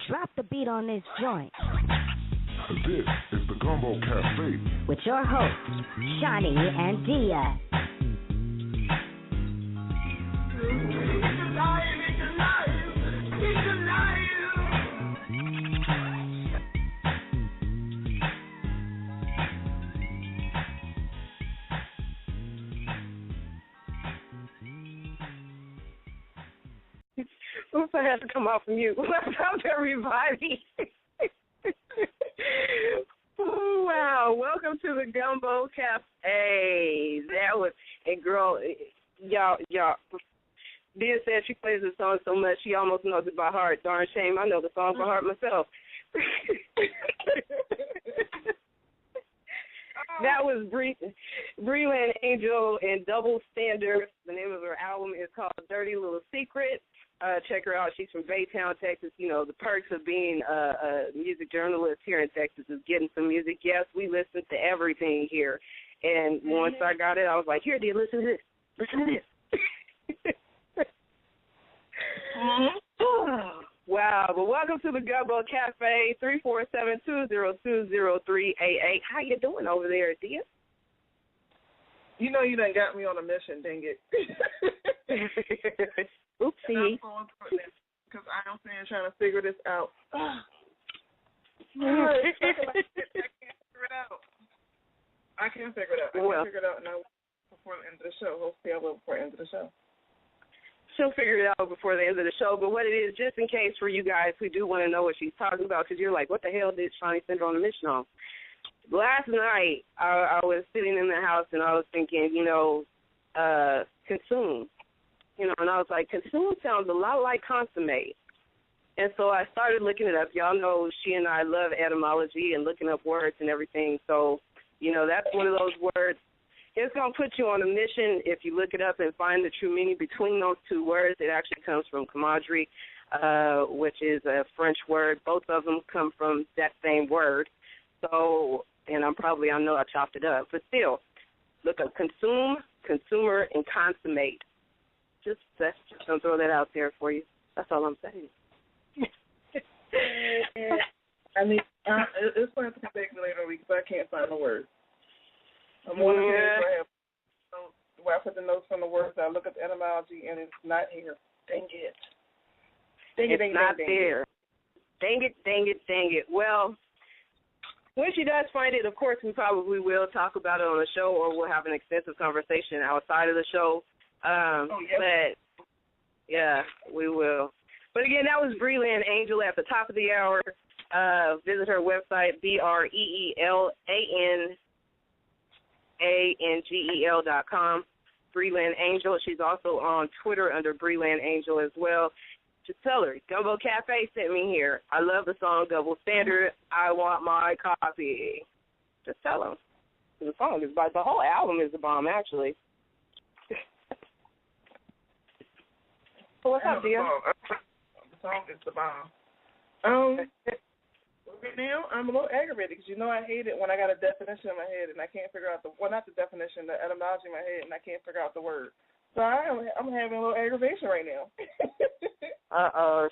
Drop the beat on this joint. This is the Gumbo Cafe with your hosts, Shani and Diyah. Oops, I had to come off mute. What's up, everybody? Wow, welcome to the Gumbo Cafe. That was, and girl, y'all, Diyah said she plays the song so much she almost knows it by heart. Darn shame, I know the song by heart myself. That was Breland Angel and Double Standard. The name of her album is called Dirty Little Secret. Check her out. She's from Baytown, Texas. You know, the perks of being a music journalist here in Texas is getting some music. Yes, we listen to everything here. And once I got it, I was like, here, Diyah, listen to this. Listen to this. Wow. But welcome to the Gumbo Cafe, 347-202-0388. How you doing over there, Diyah? You know you done got me on a mission, dang it. Oopsie. Because I'm saying trying to figure this out. I can't figure it out. I can't figure it out now before the end of the show. Hopefully I will before the end of the show. She'll figure it out before the end of the show. But what it is, just in case for you guys who do want to know what she's talking about, because you're like, what the hell did Shani send her on a mission on? Last night, I was sitting in the house and I was thinking, consume. And I was like, consume sounds a lot like consommate. And so I started looking it up. Y'all know she and I love etymology and looking up words and everything. So, that's one of those words. It's going to put you on a mission if you look it up and find the true meaning between those two words. It actually comes from camaraderie, which is a French word. Both of them come from that same word. So, and I know I chopped it up. But still, look up consume, consumer, and consummate. Just going to throw that out there for you. That's all I'm saying. It's going to have to come back later in the week because I can't find the words. I'm wondering where I put the notes from the words. I look at the etymology, and it's not here. Dang it. It's not there. Dang it. Well, when she does find it, of course, we probably will talk about it on the show, or we'll have an extensive conversation outside of the show. But, yeah, we will. But, again, that was Breland Angel at the top of the hour. Visit her website, BREELANGEL.com. Breland Angel. She's also on Twitter under Breland Angel as well. Just tell her, Gumbo Cafe sent me here. I love the song Double Standard. I want my copy. Just tell them. The song is the whole album is a bomb, actually. So what's up, Diyah? The song is the bomb. Right now, I'm a little aggravated because I hate it when I got a definition in my head and I can't figure out not the definition, the etymology in my head, and I can't figure out the word. So I'm having a little aggravation right now.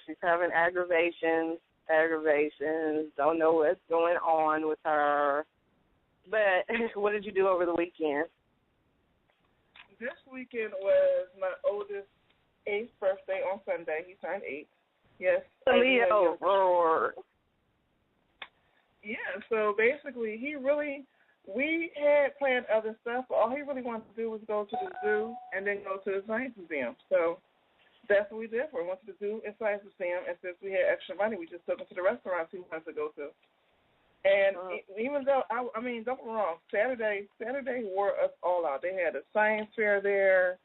She's having aggravations. Don't know what's going on with her. But what did you do over the weekend? This weekend was my oldest 8th birthday on Sunday. He turned 8. Yes. Leo. Yeah, so basically we had planned other stuff, but all he really wanted to do was go to the zoo and then go to the science museum. So that's what we did. We went to the zoo and science museum, and since we had extra money, we just took him to the restaurants he wanted to go to. And even though, don't get me wrong, Saturday wore us all out. They had a science fair there,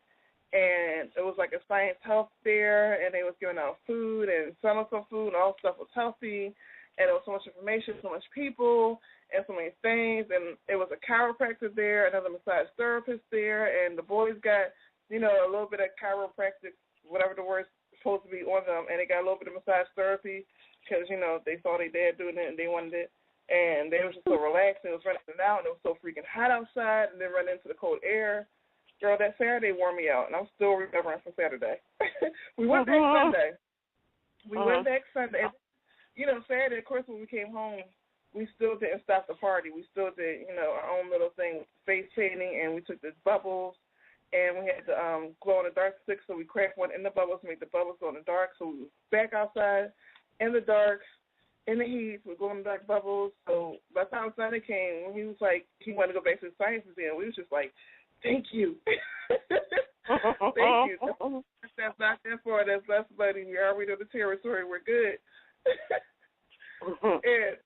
and it was like a science health fair, and they was giving out food and selling some food, and all stuff was healthy. And there was so much information, so much people, and so many things. And it was a chiropractor there, another massage therapist there, and the boys got, a little bit of chiropractic, whatever the word's supposed to be on them, and they got a little bit of massage therapy because, they saw their dad doing it and they wanted it. And they were just so relaxed, and it was running out, and it was so freaking hot outside, and then running into the cold air. Girl, that Saturday wore me out, and I'm still recovering from Saturday. We went back Sunday. Saturday, of course, when we came home, we still didn't stop the party. We still did, our own little thing, face painting, and we took the bubbles, and we had the glow-in-the-dark sticks, so we cracked one in the bubbles, made the bubbles glow in the dark, so we were back outside in the dark, in the heat, with glow-in-the-dark bubbles. So by the time Sunday came, when he was like, he wanted to go back to the science museum, we was just like, thank you. Thank you. That's not there for it. That's less money. We already know the territory. We're good. And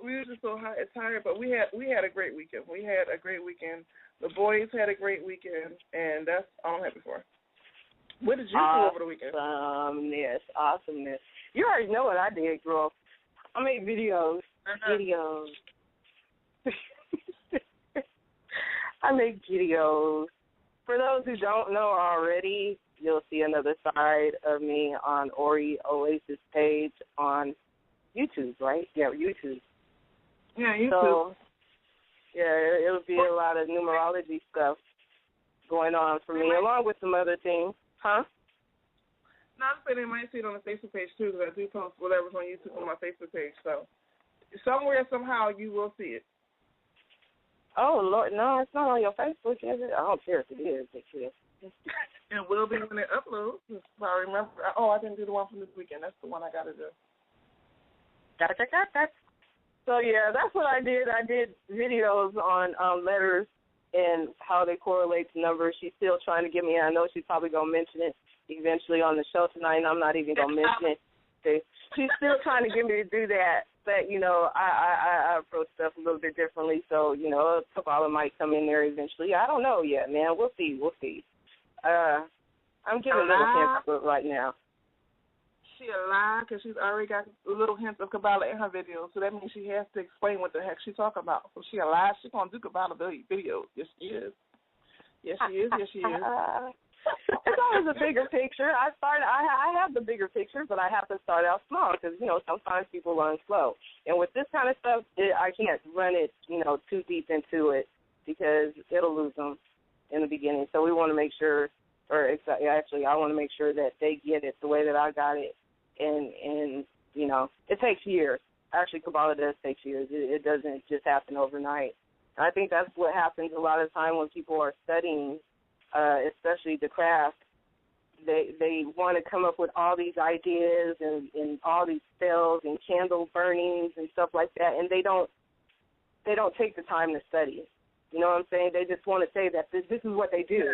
we were just so hot and tired, but we had a great weekend. We had a great weekend. The boys had a great weekend, and that's all I'm happy for. What did you do over the weekend? Awesomeness. You already know what I did, girl. I made videos. I make videos. For those who don't know already, you'll see another side of me on Ori Oasis page on YouTube, right? Yeah, YouTube. Yeah, YouTube. So, yeah, it'll be a lot of numerology stuff going on for me, along with some other things. Huh? No, I'm saying they might see it on the Facebook page, too, because I do post whatever's on YouTube on my Facebook page. So, somewhere, somehow, you will see it. Oh, Lord, no, it's not on your Facebook, is it? I don't care if it is. It will be when it uploads. If I remember. I didn't do the one from this weekend. That's the one I got to do. Gotcha. So, yeah, that's what I did. I did videos on letters and how they correlate to numbers. She's still trying to get me, I know she's probably going to mention it eventually on the show tonight, and I'm not even going to mention it. She's still trying to get me to do that. But, I approach stuff a little bit differently, so, Kabbalah might come in there eventually. I don't know yet, man. We'll see. I'm giving little hints right now. She a lie because she's already got little hints of Kabbalah in her videos, so that means she has to explain what the heck she's talking about. So she a lie. She's going to do Kabbalah videos. Yes, she is. Yes, she is. It's always a bigger picture. I have the bigger picture, but I have to start out small because, sometimes people run slow. And with this kind of stuff, I can't run it, too deep into it because it'll lose them in the beginning. So we want to make sure, I want to make sure that they get it the way that I got it. And it takes years. Actually, Kabbalah does take years. It doesn't just happen overnight. And I think that's what happens a lot of the time when people are studying, especially the craft. They want to come up with all these ideas and all these spells and candle burnings and stuff like that, and they don't take the time to study. You know what I'm saying? They just want to say that this is what they do,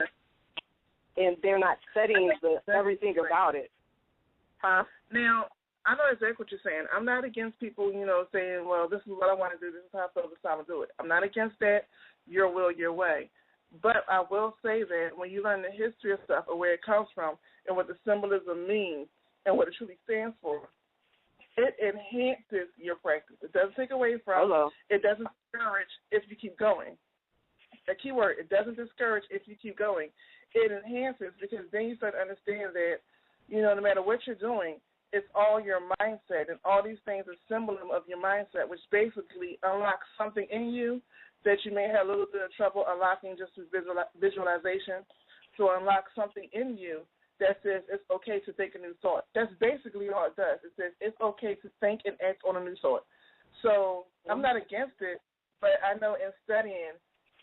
and they're not studying everything about it. Huh? Now, I know exactly what you're saying. I'm not against people, saying, well, this is what I want to do, this is how I feel, this is how I'm going to do it. I'm not against that, your will, your way. But I will say that when you learn the history of stuff or where it comes from and what the symbolism means and what it truly stands for, it enhances your practice. It doesn't take away from. It doesn't discourage if you keep going. A key word, it doesn't discourage if you keep going. It enhances because then you start to understand that, no matter what you're doing, it's all your mindset, and all these things are symbolism of your mindset, which basically unlocks something in you that you may have a little bit of trouble unlocking just through visualization, to unlock something in you that says it's okay to think a new thought. That's basically all it does. It says it's okay to think and act on a new thought. So I'm not against it, but I know in studying,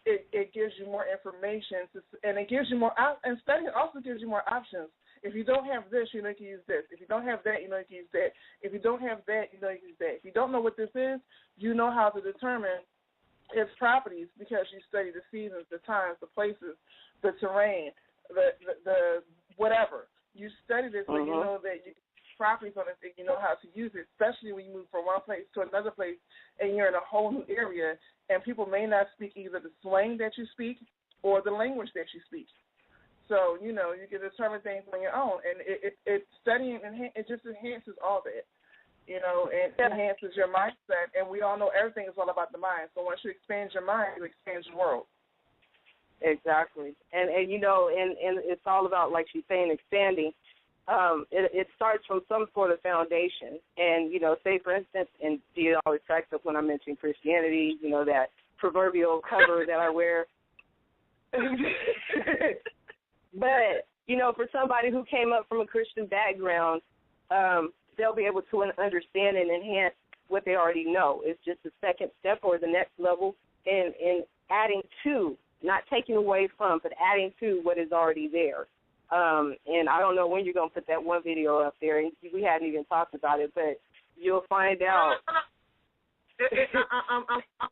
it gives you more information, and it gives you more. And studying also gives you more options. If you don't have this, you can use this. If you don't have that, you can use that. If you don't have that, you can use that. If you don't know what this is, you know how to determine its properties because you study the seasons, the times, the places, the terrain, the whatever. You study this, so you know that you properties on it, and you know how to use it, especially when you move from one place to another place and you're in a whole new area, and people may not speak either the slang that you speak or the language that you speak. So, you can determine things on your own, and it studying, it just enhances all that. And enhances your mindset. And we all know everything is all about the mind. So once you expand your mind, you expand your world. Exactly. And it's all about, like she's saying, expanding. It starts from some sort of foundation. And, say, for instance, and Diyah always cracks up when I mention Christianity, that proverbial cover that I wear. But, for somebody who came up from a Christian background, they'll be able to understand and enhance what they already know. It's just the second step or the next level in adding to, not taking away from, but adding to what is already there. And I don't know when you're going to put that one video up there. We hadn't even talked about it, but you'll find out. I'm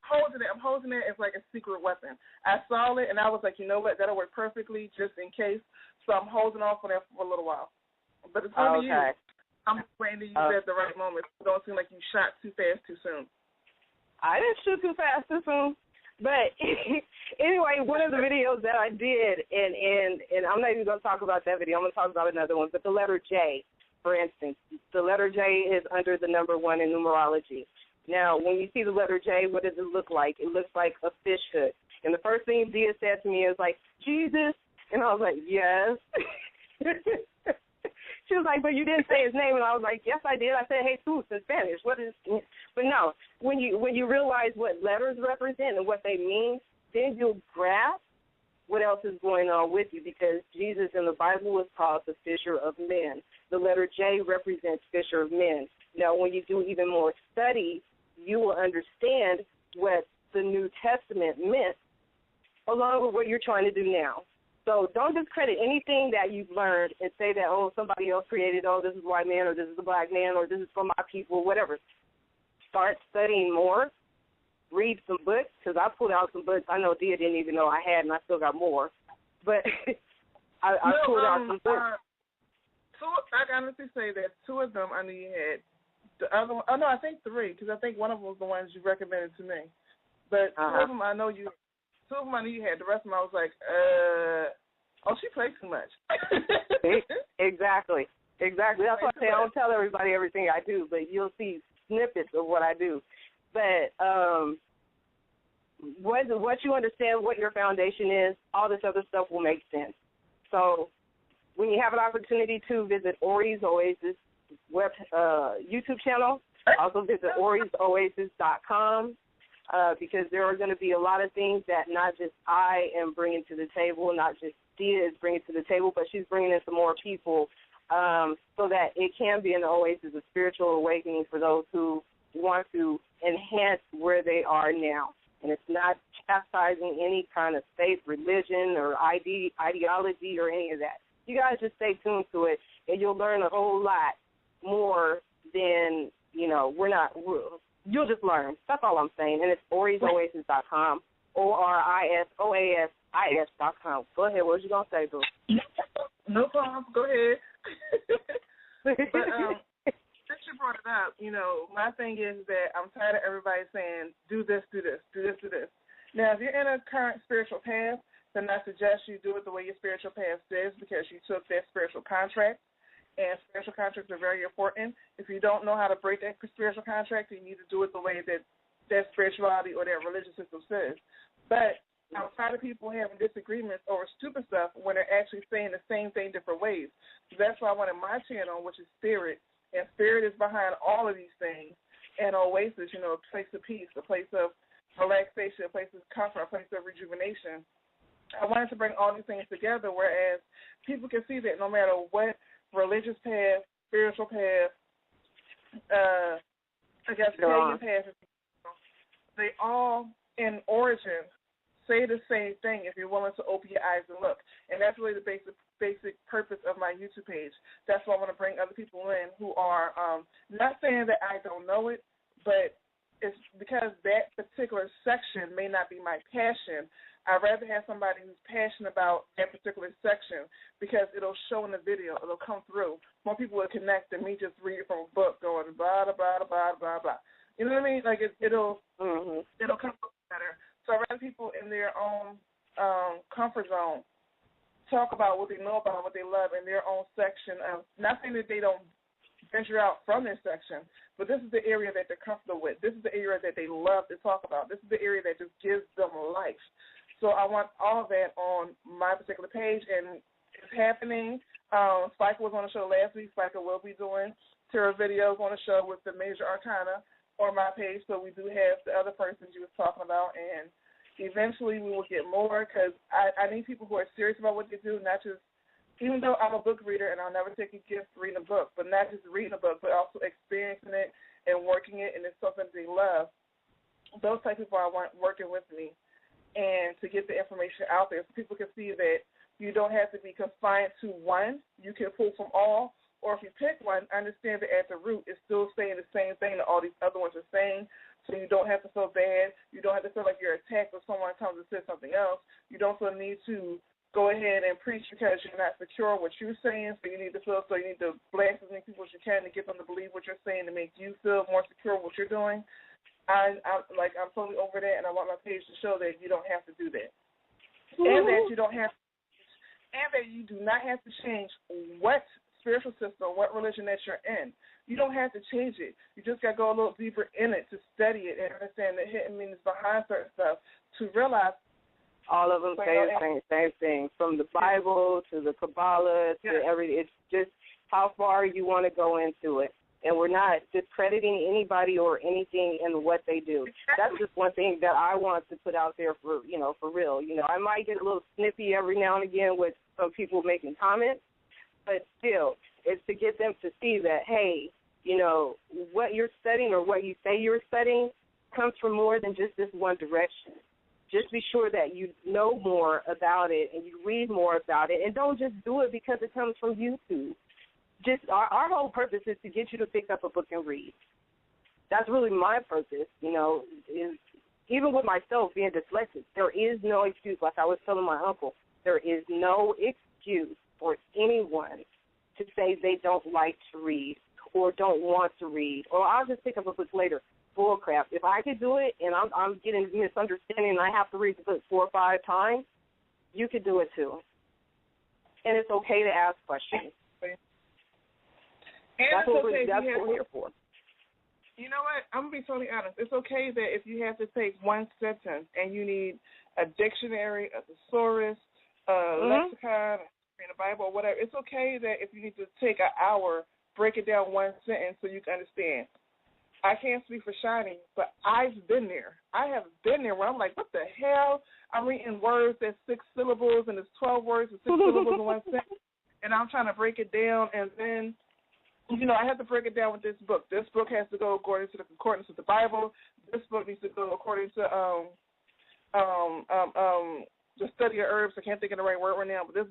holding it. I'm holding it as like a secret weapon. I saw it, and I was like, you know what? That'll work perfectly just in case. So I'm holding off on that for a little while. But it's going to be used. I'm waiting to use it at the right moment. It don't seem like you shot too fast too soon. I didn't shoot too fast too soon. But anyway, one of the videos that I did, and I'm not even going to talk about that video. I'm going to talk about another one. But the letter J, for instance, the letter J is under the number 1 in numerology. Now, when you see the letter J, what does it look like? It looks like a fish hook. And the first thing Diyah said to me is like, Jesus. And I was like, yes. She was like, but you didn't say his name. And I was like, yes, I did. I said, Jesus in Spanish. What is? But no, when you realize what letters represent and what they mean, then you'll grasp what else is going on with you, because Jesus in the Bible was called the fisher of men. The letter J represents fisher of men. Now, when you do even more study, you will understand what the New Testament meant along with what you're trying to do now. So don't discredit anything that you've learned and say that, oh, somebody else created, oh, this is a white man, or this is a black man, or this is for my people, whatever. Start studying more. Read some books, because I pulled out some books I know Diyah didn't even know I had, and I still got more. But I pulled out some books. I can honestly say that 2 of them I knew you had. The other one, I think 3, because I think one of them was the ones you recommended to me. But 2 of them I know you. 2 of them I knew you had. The rest of them I was like, she plays too much. Exactly. That's why I say I don't tell everybody everything I do, but you'll see snippets of what I do. But once you understand what your foundation is, all this other stuff will make sense. So when you have an opportunity to visit Ori's Oasis YouTube channel, also visit orisoasis.com. Because there are going to be a lot of things that not just I am bringing to the table, not just Diyah is bringing to the table, but she's bringing in some more people so that it can be an oasis, a spiritual awakening for those who want to enhance where they are now. And it's not chastising any kind of faith, religion, or ideology or any of that. You guys just stay tuned to it, and you'll learn a whole lot more than, you'll just learn. That's all I'm saying. And it's orisoasis.com, ORISOASIS.com. Go ahead. What was you going to say, boo? No problem. Go ahead. But since you brought it up, my thing is that I'm tired of everybody saying, do this, do this, do this, do this. Now, if you're in a current spiritual path, then I suggest you do it the way your spiritual path says, because you took that spiritual contract. And spiritual contracts are very important. If you don't know how to break that spiritual contract, you need to do it the way that spirituality or that religious system says. But I'm tired of people having disagreements over stupid stuff when they're actually saying the same thing different ways. So that's why I wanted my channel, which is Spirit, and Spirit is behind all of these things. And Oasis, a place of peace, a place of relaxation, a place of comfort, a place of rejuvenation. I wanted to bring all these things together, whereas people can see that no matter what religious path, spiritual path, pagan path, they all, in origin, say the same thing if you're willing to open your eyes and look. And that's really the basic purpose of my YouTube page. That's why I want to bring other people in who are not saying that I don't know it, but it's because that particular section may not be my passion. I'd rather have somebody who's passionate about that particular section, because it'll show in the video. It'll come through. More people will connect than me just reading from a book going blah, blah, blah, blah, blah, blah. You know what I mean? Like it'll come better. So I'd rather people in their own comfort zone talk about what they know about, what they love in their own section of, not saying that they don't venture out from this section, but this is the area that they're comfortable with. This is the area that they love to talk about. This is the area that just gives them life. So I want all of that on my particular page, and it's happening. Spiker was on the show last week. Spiker will be doing tarot videos on the show with the major arcana on my page, so we do have the other persons you was talking about, and eventually we will get more, because I need people who are serious about what they do, not just even though I'm a book reader and I'll never take a gift reading a book, but not just reading a book, but also experiencing it and working it, and it's something they love, those type of people are working with me, and to get the information out there so people can see that you don't have to be confined to one. You can pull from all, or if you pick one, understand that at the root it's still saying the same thing that all these other ones are saying, so you don't have to feel bad. You don't have to feel like you're attacked when someone comes and says something else. You don't feel the need to go ahead and preach because you're not secure what you're saying, so you need to blast as many people as you can to get them to believe what you're saying to make you feel more secure what you're doing. I'm totally over that, and I want my page to show that you don't have to do that. And that you don't have to, and that you do not have to change what spiritual system, what religion that you're in. You don't have to change it. You just got to go a little deeper in it to study it and understand the hidden meanings behind certain stuff to realize. All of them say the same thing, from the Bible to the Kabbalah to everything. It's just how far you want to go into it. And we're not discrediting anybody or anything in what they do. That's just one thing that I want to put out there for real. I might get a little snippy every now and again with some people making comments, but still, it's to get them to see that, hey, what you're studying or what you say you're studying comes from more than just this one direction. Just be sure that you know more about it and you read more about it, and don't just do it because it comes from YouTube. Just our whole purpose is to get you to pick up a book and read. That's really my purpose, is even with myself being dyslexic, there is no excuse. Like I was telling my uncle, there is no excuse for anyone to say they don't like to read or don't want to read, or I'll just pick up a book later. Bull crap. If I could do it and I'm getting misunderstanding and I have to read the book 4 or 5 times, you could do it too. And it's okay to ask questions. And that's what we're here for. You know what? I'm going to be totally honest. It's okay that if you have to take one sentence and you need a dictionary, a thesaurus, a lexicon, in the Bible, or whatever, it's okay that if you need to take an hour, break it down one sentence so you can understand. I can't speak for Shani, but I've been there. I have been there where I'm like, what the hell? I'm reading words that's 6 syllables and it's 12 words and 6 syllables in one sentence, and I'm trying to break it down, and then, I have to break it down with this book. This book has to go according to the concordance of the Bible. This book needs to go according to the study of herbs. I can't think of the right word right now, but this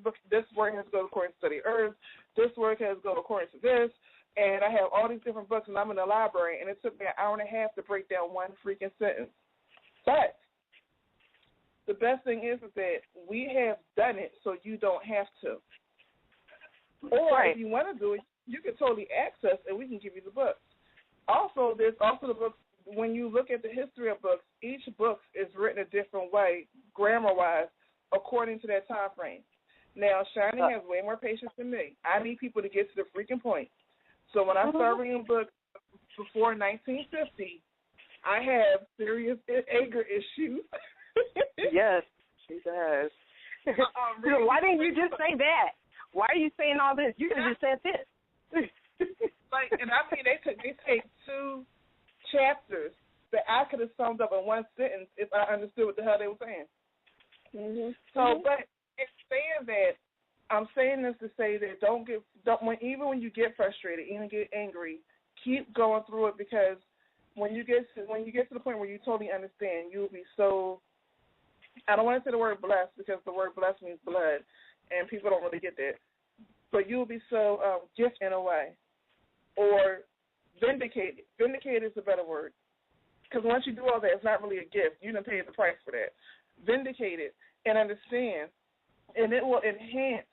word has to go according to study of herbs. This word has to go according to this. And I have all these different books, and I'm in the library, and it took me an hour and a half to break down one freaking sentence. But the best thing is that we have done it so you don't have to. Or if you want to do it, you can totally access, and we can give you the books. Also, there's also the books. When you look at the history of books, each book is written a different way, grammar-wise, according to that time frame. Now, Shani has way more patience than me. I need people to get to the freaking point. So when I start reading books before 1950, I have serious anger issues. Yes, she does. Why didn't you just say that? Why are you saying all this? You could have just said this. They take 2 chapters that I could have summed up in one sentence if I understood what the hell they were saying. So, but in saying that, I'm saying this to say that even when you get frustrated, even get angry, keep going through it, because when you get to the point where you totally understand, you'll be so. I don't want to say the word blessed, because the word blessed means blood, and people don't really get that. But you'll be so gifted in a way, or vindicated. Vindicated is a better word, because once you do all that, it's not really a gift. You didn't pay the price for that. Vindicated and understand, and it will enhance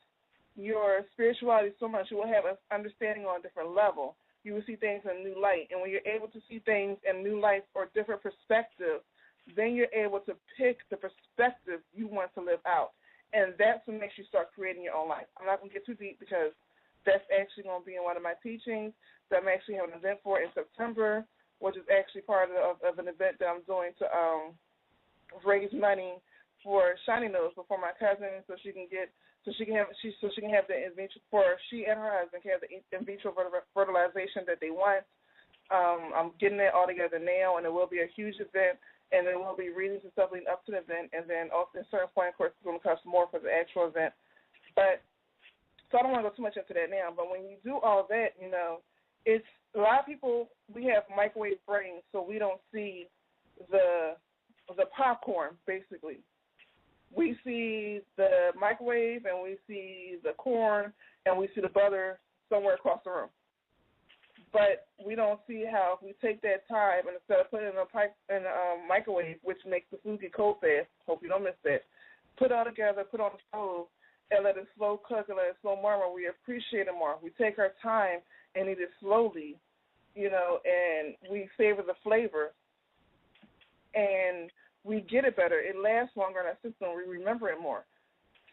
your spirituality so much. You will have an understanding on a different level. You will see things in a new light. And when you're able to see things in new light or different perspectives, then you're able to pick the perspective you want to live out. And that's what makes you start creating your own life. I'm not going to get too deep, because that's actually going to be in one of my teachings that I'm actually having an event for in September, which is actually part of an event that I'm doing to raise money for Shani Nose, for my cousin, so she can have the in vitro, for she and her husband can have the in vitro fertilization that they want. I'm getting that all together now, and it will be a huge event, and there will be readings and stuff leading up to the event, and then also at a certain point, of course, it's going to cost more for the actual event. But So I don't want to go too much into that now. But when you do all that, you know, it's a lot of people. We have microwave brains, so we don't see the popcorn. Basically, we see the microwave and we see the corn and we see the butter somewhere across the room. But we don't see how if we take that time and instead of putting it in a microwave, which makes the food get cold fast, hope you don't miss that, put it all together, put it on the stove, and let it slow cook and let it slow murmur, we appreciate it more. We take our time and eat it slowly, you know, and we savor the flavor, and we get it better. It lasts longer in our system. We remember it more.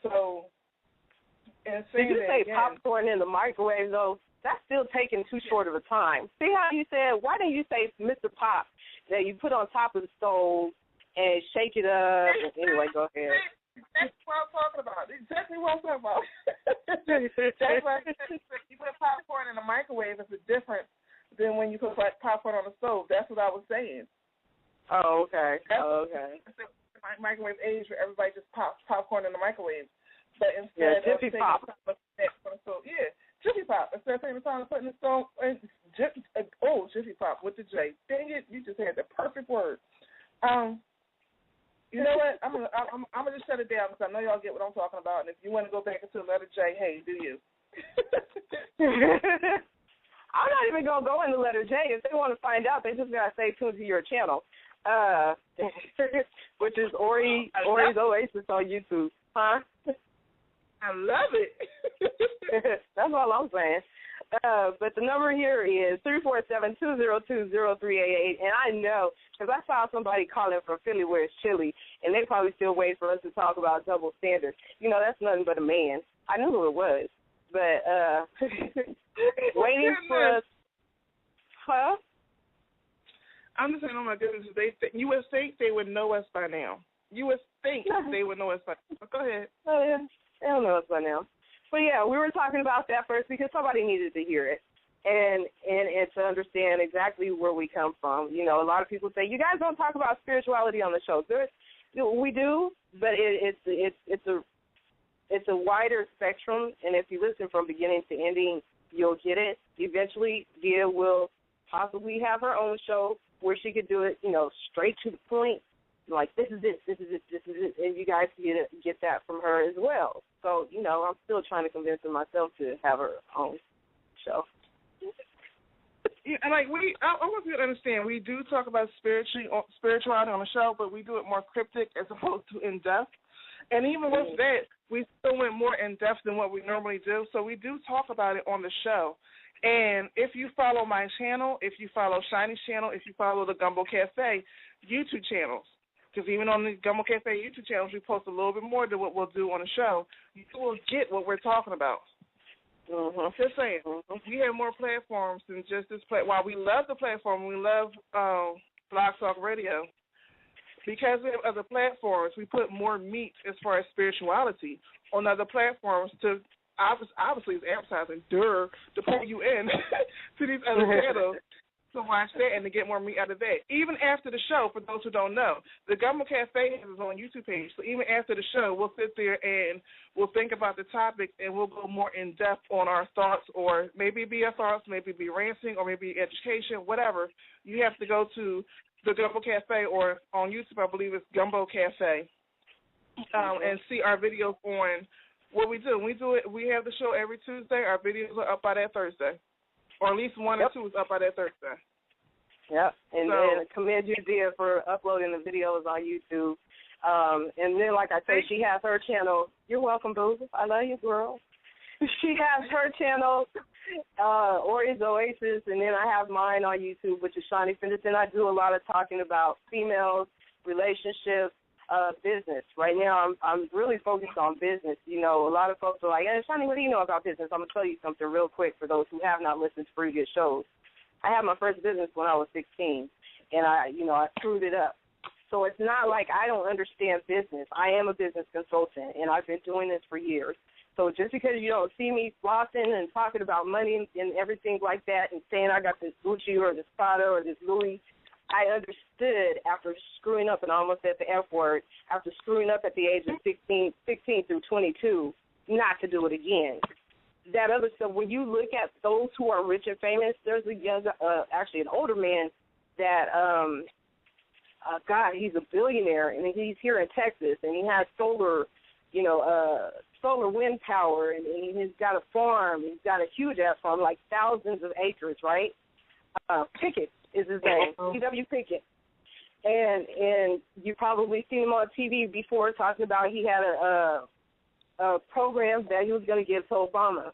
So, and saying did you say again, popcorn in the microwave, though? That's still taking too short of a time. See how you said, why didn't you say Mr. Pop that you put on top of the stove and shake it up? Anyway, go ahead. That's what I'm talking about. Exactly what I'm talking about. That's why you put popcorn in the microwave is different than when you put popcorn on the stove. That's what I was saying. Oh, okay. Microwave age where everybody just pops popcorn in the microwave. But instead of Jiffy Pop. Jiffy Pop. Instead of taking the time to put in the stove, Jiffy Pop with the J. Dang it, you just had the perfect word. You know what? I'm gonna just shut it down because I know y'all get what I'm talking about. And if you want to go back into the letter J, hey, do you? I'm not even gonna go into letter J. If they want to find out, they just gotta stay tuned to your channel, which is Ori's Oasis on YouTube, huh? I love it. That's all I'm saying. But the number here is 347-202-0388, and I know because I saw somebody calling from Philly where it's chilly, and they probably still wait for us to talk about double standards. You know, that's nothing but a man. I knew who it was, but waiting for us. Huh? I'm just saying, oh my goodness, you would think they would know us by now. You would think they would know us by now. But go ahead. Oh, yeah. They don't know us by now. But, yeah, we were talking about that first because somebody needed to hear it and to understand exactly where we come from. You know, a lot of people say, you guys don't talk about spirituality on the show. We do, but it's a wider spectrum, and if you listen from beginning to ending, you'll get it. Eventually, Diyah will possibly have her own show where she could do it, you know, straight to the point. Like, this is it, and you guys get that from her as well. So, you know, I'm still trying to convince her myself to have her own show. Yeah, and like I want you to understand, we do talk about spirituality on the show, but we do it more cryptic as opposed to in depth. And even with that, we still went more in depth than what we normally do. So we do talk about it on the show. And if you follow my channel, if you follow Shani's channel, if you follow the Gumbo Cafe YouTube channels, because even on the Gumbo Cafe YouTube channels, we post a little bit more than what we'll do on the show. You will get what we're talking about. Mm-hmm. Just saying, we have more platforms than just this platform. While we love the platform, we love Blog Talk Radio, because we have other platforms, we put more meat as far as spirituality on other platforms to obviously it's advertising, to pull you in to these other channels to watch that and to get more meat out of that. Even after the show, for those who don't know, the Gumbo Cafe has its own YouTube page. So even after the show, we'll sit there and we'll think about the topics and we'll go more in depth on our thoughts, or maybe be our thoughts, maybe be ranting, or maybe education, whatever. You have to go to the Gumbo Cafe, or on YouTube, I believe it's Gumbo Cafe, and see our videos on what we do. We have the show every Tuesday. Our videos are up by that Thursday. Or at least one or two is up by that Thursday. Yep. And I commend you, Diyah, for uploading the videos on YouTube. And then, like I say, she has her channel. You're welcome, boo. I love you, girl. She has her channel, Ori's Oasis, and then I have mine on YouTube, which is Shani Fenderson. I do a lot of talking about females, relationships, business. Right now, I'm really focused on business. You know, a lot of folks are like, hey, Shani, what do you know about business? I'm going to tell you something real quick for those who have not listened to previous shows. I had my first business when I was 16, and I screwed it up. So it's not like I don't understand business. I am a business consultant, and I've been doing this for years. So just because you don't see me flossing and talking about money and everything like that and saying I got this Gucci or this Prada or this Louis, I understood after screwing up, and I almost said the F word, after screwing up at the age of 16 through 22, not to do it again. that other stuff, when you look at those who are rich and famous, there's a young, actually an older man that, God, he's a billionaire, and he's here in Texas, and he has solar, solar wind power, and he's got a farm. He's got a huge ass farm, like thousands of acres, right? Pickett is his name, C.W. Pickett. And you probably seen him on TV before talking about he had a program that he was going to give to Obama.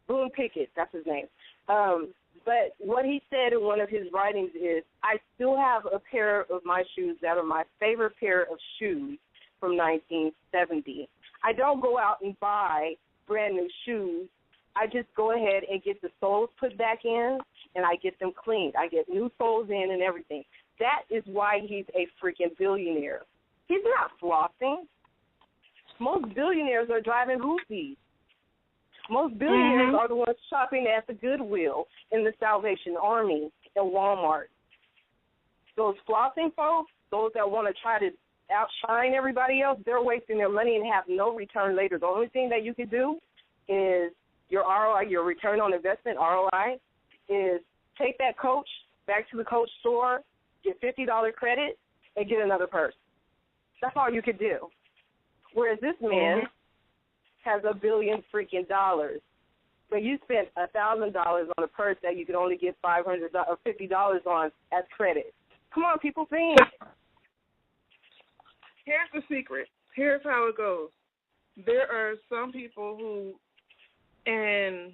Boone Pickett, that's his name. But what he said in one of his writings is, I still have a pair of my shoes that are my favorite pair of shoes from 1970. I don't go out and buy brand new shoes. I just go ahead and get the soles put back in, and I get them cleaned. I get new soles in and everything. That is why he's a freaking billionaire. He's not flossing. Most billionaires are driving hoopies. Most billionaires are the ones shopping at the Goodwill, in the Salvation Army, and Walmart. Those flossing folks, those that want to try to outshine everybody else, they're wasting their money and have no return later. The only thing that you can do is your ROI, your return on investment, ROI, is take that Coach back to the Coach store, get $50 credit, and get another purse. That's all you could do. Whereas this man has $1 billion freaking dollars. But you spent $1,000 on a purse that you could only get $500 or $50 on as credit. Come on, people, think. Here's the secret. Here's how it goes. There are some people who, in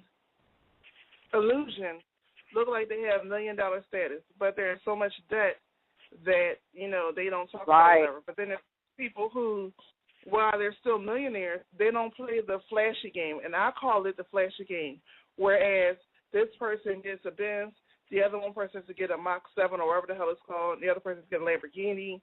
illusion, look like they have $1 million status, but they're in so much debt that, they don't talk about it. But then there's people who, while they're still millionaires, they don't play the flashy game, and I call it the flashy game, whereas this person gets a Benz, the other one person has to get a Mach 7 or whatever the hell it's called, the other person's get a Lamborghini.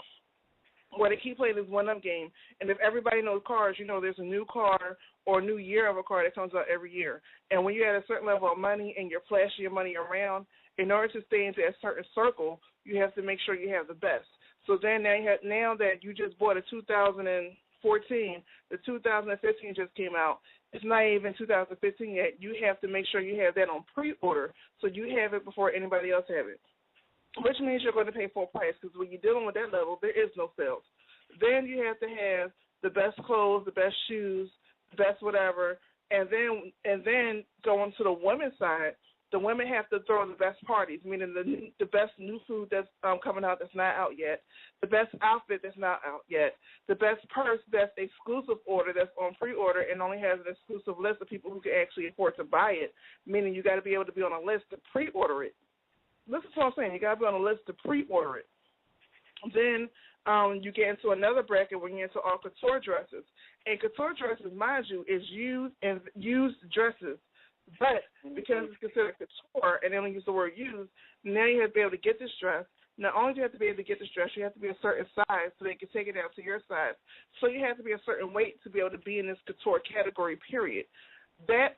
What they keep playing is one-up game, and if everybody knows cars, there's a new car or a new year of a car that comes out every year. And when you're at a certain level of money and you're flashing your money around, in order to stay into a certain circle, you have to make sure you have the best. So then now that you just bought a 2014, the 2015 just came out. It's not even 2015 yet. You have to make sure you have that on pre-order so you have it before anybody else have it, which means you're going to pay full price because when you're dealing with that level, there is no sales. Then you have to have the best clothes, the best shoes, the best whatever, and then going to the women's side, the women have to throw the best parties, meaning the best new food that's coming out that's not out yet, the best outfit that's not out yet, the best purse that's exclusive order that's on pre-order and only has an exclusive list of people who can actually afford to buy it, meaning you got to be able to be on a list to pre-order it. This is what I'm saying. You got to be on a list to pre-order it. Then you get into another bracket when you're into all couture dresses. And couture dresses, mind you, is used dresses. But because it's considered couture and they only use the word used, now you have to be able to get this dress. Not only do you have to be able to get this dress, you have to be a certain size so they can take it down to your size. So you have to be a certain weight to be able to be in this couture category, period.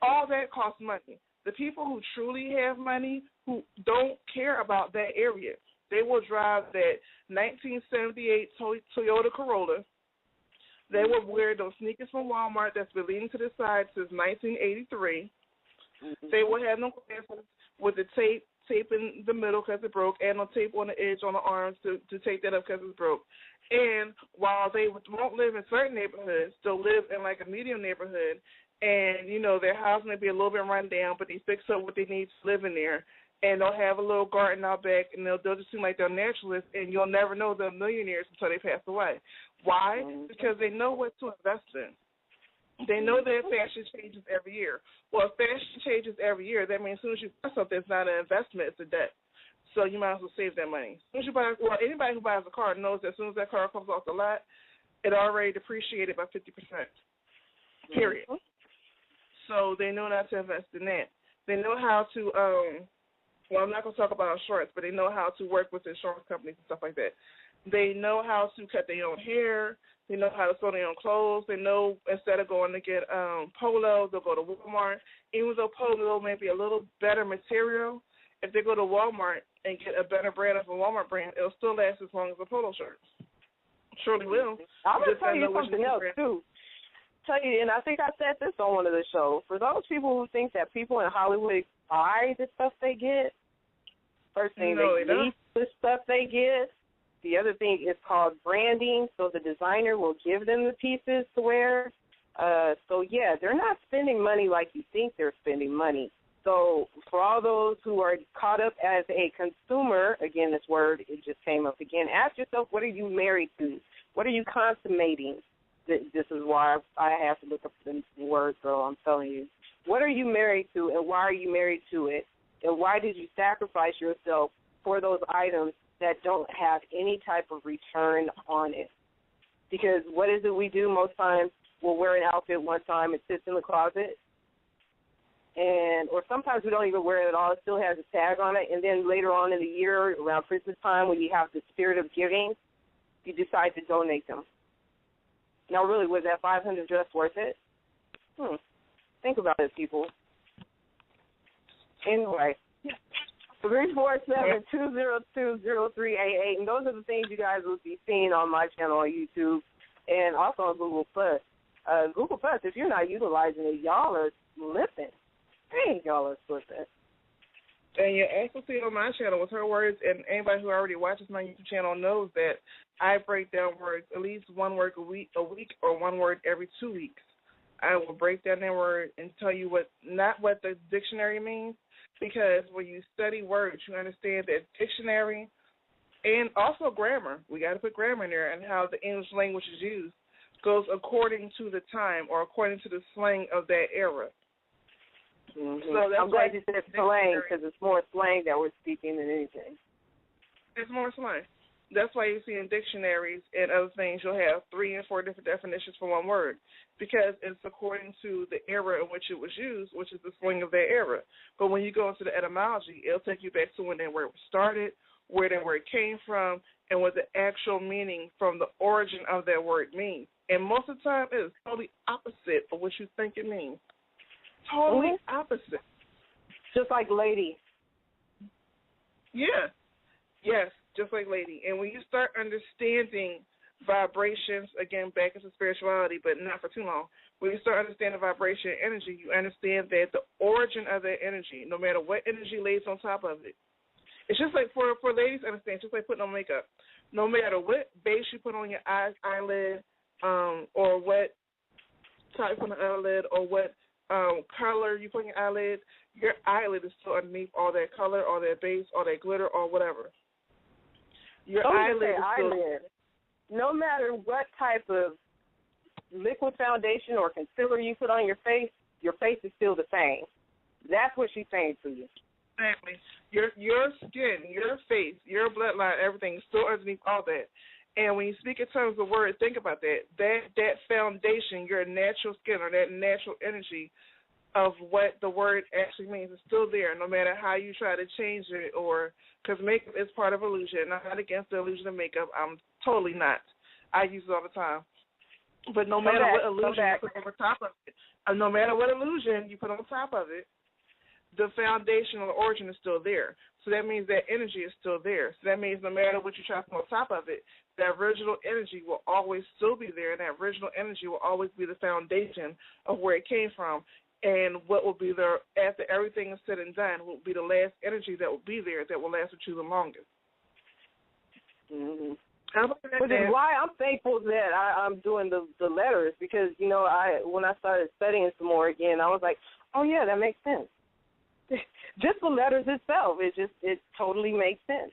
All that costs money. The people who truly have money, who don't care about that area, they will drive that 1978 Toyota Corolla. They will wear those sneakers from Walmart that's been leaning to the side since 1983. They will have no glasses with the tape in the middle because it broke, and no tape on the edge on the arms to take that up because it's broke. And while they won't live in certain neighborhoods, they'll live in like a medium neighborhood, and, their house may be a little bit run down, but they fix up what they need to live in there. And they'll have a little garden out back, and they'll just seem like they're naturalists, and you'll never know they're millionaires until they pass away. Why? Because they know what to invest in. They know that fashion changes every year. Well, if fashion changes every year, that means as soon as you buy something, it's not an investment, it's a debt. So you might as well save that money. As soon as you buy, anybody who buys a car knows that as soon as that car comes off the lot, it already depreciated by 50%, period. So they know not to invest in that. They know how to, I'm not going to talk about insurance, but they know how to work with insurance companies and stuff like that. They know how to cut their own hair. They know how to sew their own clothes. They know instead of going to get Polo, they'll go to Walmart. Even though Polo may be a little better material, if they go to Walmart and get a better brand of a Walmart brand, it'll still last as long as a Polo shirt. Surely will. I'm going to tell you something else, too. tell you, and I think I said this on one of the shows, for those people who think that people in Hollywood buy the stuff they get, first thing, they lease the stuff they get. The other thing is called branding, so the designer will give them the pieces to wear. So, yeah, they're not spending money like you think they're spending money. So for all those who are caught up as a consumer, again, this word, it just came up again, ask yourself, what are you married to? What are you consummating? This is why I have to look up the word, girl, I'm telling you. What are you married to, and why are you married to it? And why did you sacrifice yourself for those items that don't have any type of return on it? Because what is it we do most times? We'll wear an outfit one time, it sits in the closet, or sometimes we don't even wear it at all. It still has a tag on it, and then later on in the year, around Christmas time, when you have the spirit of giving, you decide to donate them. Now, really, was that $500 dress worth it? Think about it, people. Anyway, 347-202-0388, and those are the things you guys will be seeing on my channel on YouTube and also on Google+. Google+, if you're not utilizing it, y'all are slipping. Dang, y'all are slipping. And you also see it on my channel with her words, and anybody who already watches my YouTube channel knows that I break down words, at least one word a week, or one word every 2 weeks. I will break down that word and tell you not what the dictionary means, because when you study words, you understand that dictionary and also grammar, we got to put grammar in there, and how the English language is used goes according to the time or according to the slang of that era. Mm-hmm. So that's I'm glad you said slang, because it's more slang that we're speaking than anything. It's more slang. That's why you see in dictionaries and other things you'll have 3 and 4 different definitions for one word, because it's according to the era in which it was used, which is the slang of that era. But when you go into the etymology, it'll take you back to when that word was started, where that word came from, and what the actual meaning from the origin of that word means. And most of the time, it is totally opposite of what you think it means. Totally opposite. Just like lady. Yeah. Yes, just like lady. And when you start understanding vibrations, again, back into spirituality, but not for too long, when you start understanding vibration and energy, you understand that the origin of that energy, no matter what energy lays on top of it, it's just like for ladies, understand, just like putting on makeup. No matter what base you put on your eyelid, or what type on the eyelid, or what color you put on your eyelid is still underneath all that color, all that base, all that glitter, or whatever. Your eyelid is still there. No matter what type of liquid foundation or concealer you put on your face is still the same. That's what she's saying to you. Exactly. Your skin, your face, your bloodline, everything is still underneath all that. And when you speak in terms of words, think about that. That foundation, your natural skin or that natural energy of what the word actually means is still there, no matter how you try to change it, or because makeup is part of illusion. I'm not against the illusion of makeup. I'm totally not. I use it all the time. But no matter what illusion you put over top of it, no matter what illusion you put on top of it, the foundation or the origin is still there. So that means that energy is still there. So that means no matter what you try to put on top of it, that original energy will always still be there, and that original energy will always be the foundation of where it came from. And what will be there after everything is said and done will be the last energy that will be there that will last with you the longest. Mm-hmm. Which is why I'm thankful that I'm doing the letters, because, you know, when I started studying some more again, I was like, oh, yeah, that makes sense. Just the letters itself, it totally makes sense.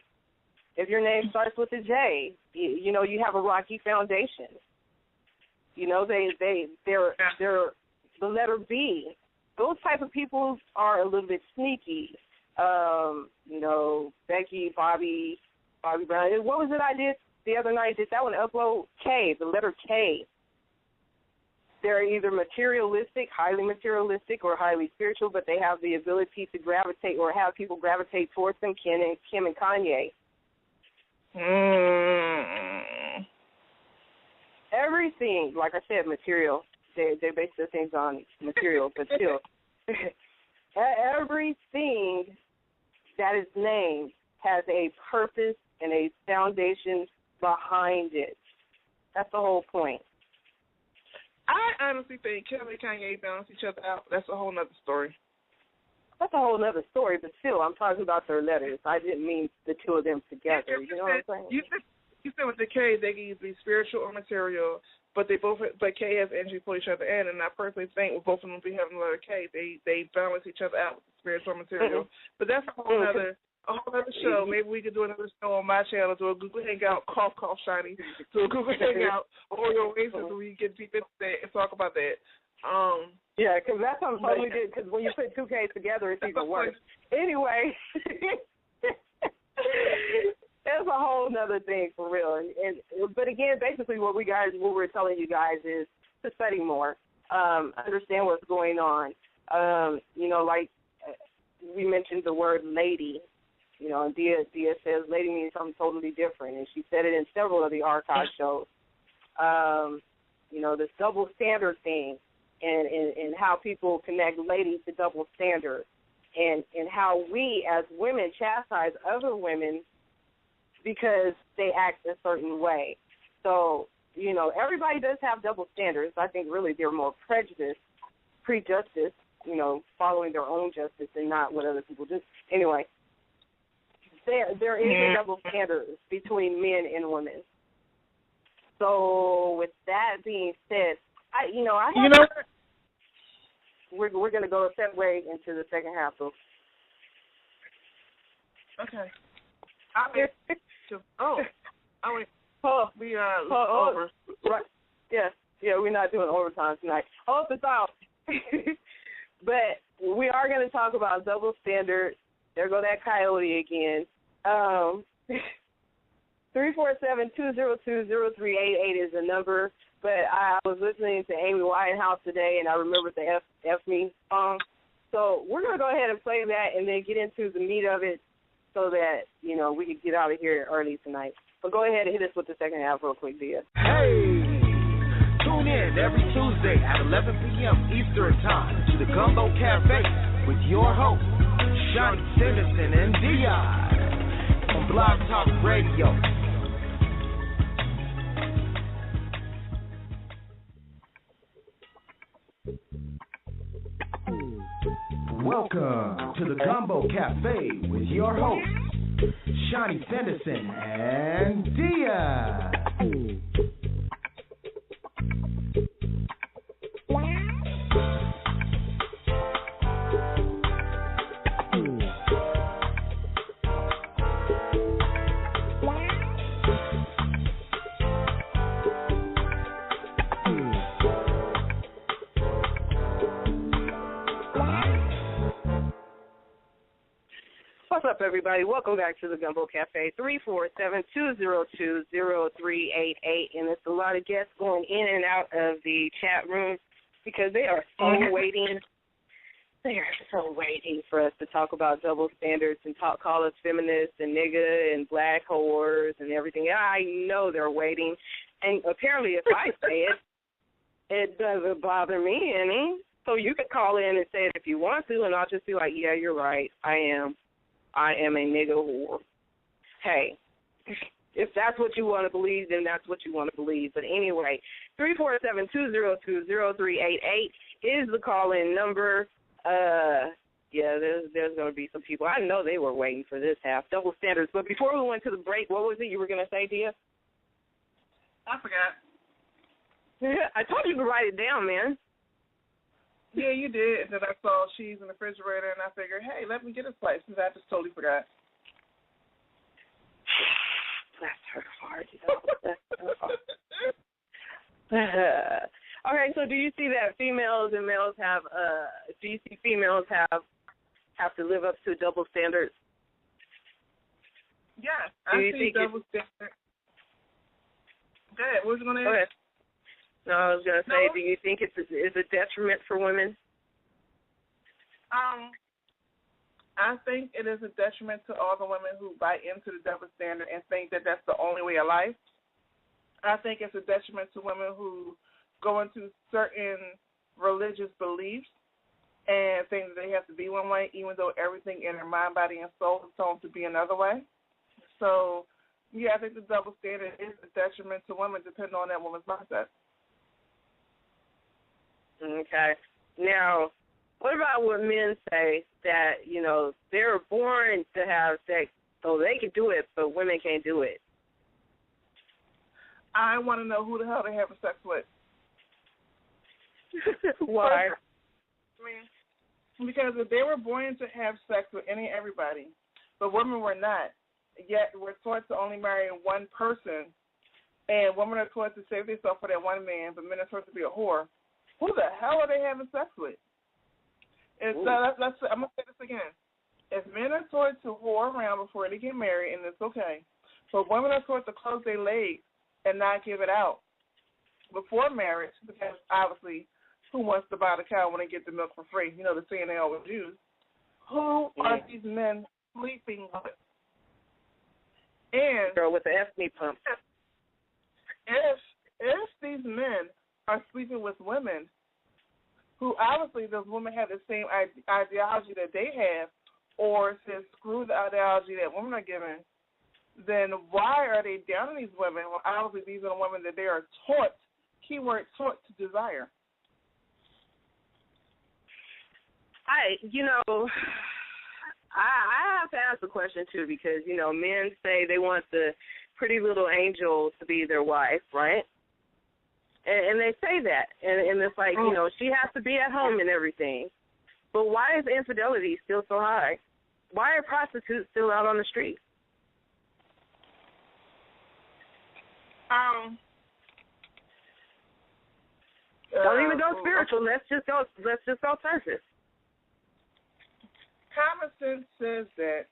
If your name starts with a J, you know, you have a rocky foundation. You know, they're the letter B. Those type of people are a little bit sneaky. You know, Becky, Bobby Brown. What was it I did the other night? Did that one upload? K, the letter K. They're either materialistic, highly materialistic, or highly spiritual, but they have the ability to gravitate or have people gravitate towards them, Kim and Kanye. Everything, like I said, material. They base their things on material, but still. Everything that is named has a purpose and a foundation behind it. That's the whole point. I honestly think Kim and Kanye balance each other out. That's a whole nother story. That's a whole other story, but still, I'm talking about their letters. I didn't mean the two of them together. You know what I'm saying? You said with the K, they can either be spiritual or material, but K has energy for each other in, and I personally think with both of them be having the letter K, they balance each other out with spiritual or material. But that's a whole other show. Maybe we could do another show on my channel, do a Google Hangout, cough, Shani, do a Google Hangout, or your Oasis, where we get deep into that and talk about that. Yeah, because that's what I'm totally did. Because when you put two Ks together, it's even worse. Anyway, that's a whole nother thing for real. But again, basically, what we're telling you guys is to study more, understand what's going on. Like we mentioned the word lady. And Diyah says lady means something totally different, and she said it in several of the archive shows. This double standard thing. And how people connect ladies to double standards, and how we as women chastise other women because they act a certain way. So, everybody does have double standards. I think really they're more prejudice, following their own justice and not what other people do. Anyway, there is a double standard between men and women. So with that being said, we're going to go a segue into the second half. So. Okay. We are over. Right. Yeah, we're not doing overtime tonight. Hope it's out. But we are going to talk about double standard. There go that coyote again. 347-202-0388 is the number. But I was listening to Amy Winehouse today, and I remembered the F Me song. So we're going to go ahead and play that and then get into the meat of it so that, we can get out of here early tonight. So go ahead and hit us with the second half real quick, Diyah. Hey! Tune in every Tuesday at 11 p.m. Eastern Time to the Gumbo Cafe with your hosts, Shani and Diyah on Blog Talk Radio. Welcome to the Gumbo Cafe with your hosts, Shani and Diyah. What's up, everybody? Welcome back to the Gumbo Cafe, 347-202-0388. And there's a lot of guests going in and out of the chat room because they are so waiting. They are so waiting for us to talk about double standards and call us feminists and nigga and black whores and everything. I know they're waiting. And apparently if I say it, it doesn't bother me any. So you can call in and say it if you want to, and I'll just be like, yeah, you're right, I am a nigga whore. Hey, if that's what you want to believe, then that's what you want to believe. But anyway, 347-202-0388 is the call-in number. There's going to be some people. I know they were waiting for this half. Double standards. But before we went to the break, what was it you were going to say, Diyah? I forgot. I told you to write it down, man. Yeah, you did. And then I saw cheese in the refrigerator, and I figured, hey, let me get a slice, because I just totally forgot. Bless her heart. Okay, so do you see that females and males have? Do you see females have to live up to double standards? Yeah, I see double standards. Go ahead. What was you going to ask? No, I was going to say, do you think it's a detriment for women? I think it is a detriment to all the women who buy into the double standard and think that that's the only way of life. I think it's a detriment to women who go into certain religious beliefs and think that they have to be one way, even though everything in their mind, body, and soul is told to be another way. So, yeah, I think the double standard is a detriment to women, depending on that woman's mindset. Okay. Now, what about when men say that, they were born to have sex so they can do it, but women can't do it? I want to know who the hell they having sex with. Why? Because if they were born to have sex with any and everybody, but women were not, yet we're taught to only marry one person, and women are taught to save themselves for that one man, but men are taught to be a whore, who the hell are they having sex with? I'm going to say this again. If men are taught to whore around before they get married, and it's okay, but women are taught to close their legs and not give it out before marriage, because obviously, who wants to buy the cow when they get the milk for free? You know, the saying they always use. Who are these men sleeping with? And girl with the FB pump. If these men are sleeping with women, who obviously those women have the same ideology that they have, or says screw the ideology that women are given, then why are they down on these women? Well, obviously these are the women that they are taught, keyword taught, to desire. I have to ask a question too, because men say they want the pretty little angel to be their wife, right? And they say that, and it's like she has to be at home and everything. But why is infidelity still so high? Why are prostitutes still out on the street? Don't even go spiritual. Let's just go surface. Common sense says that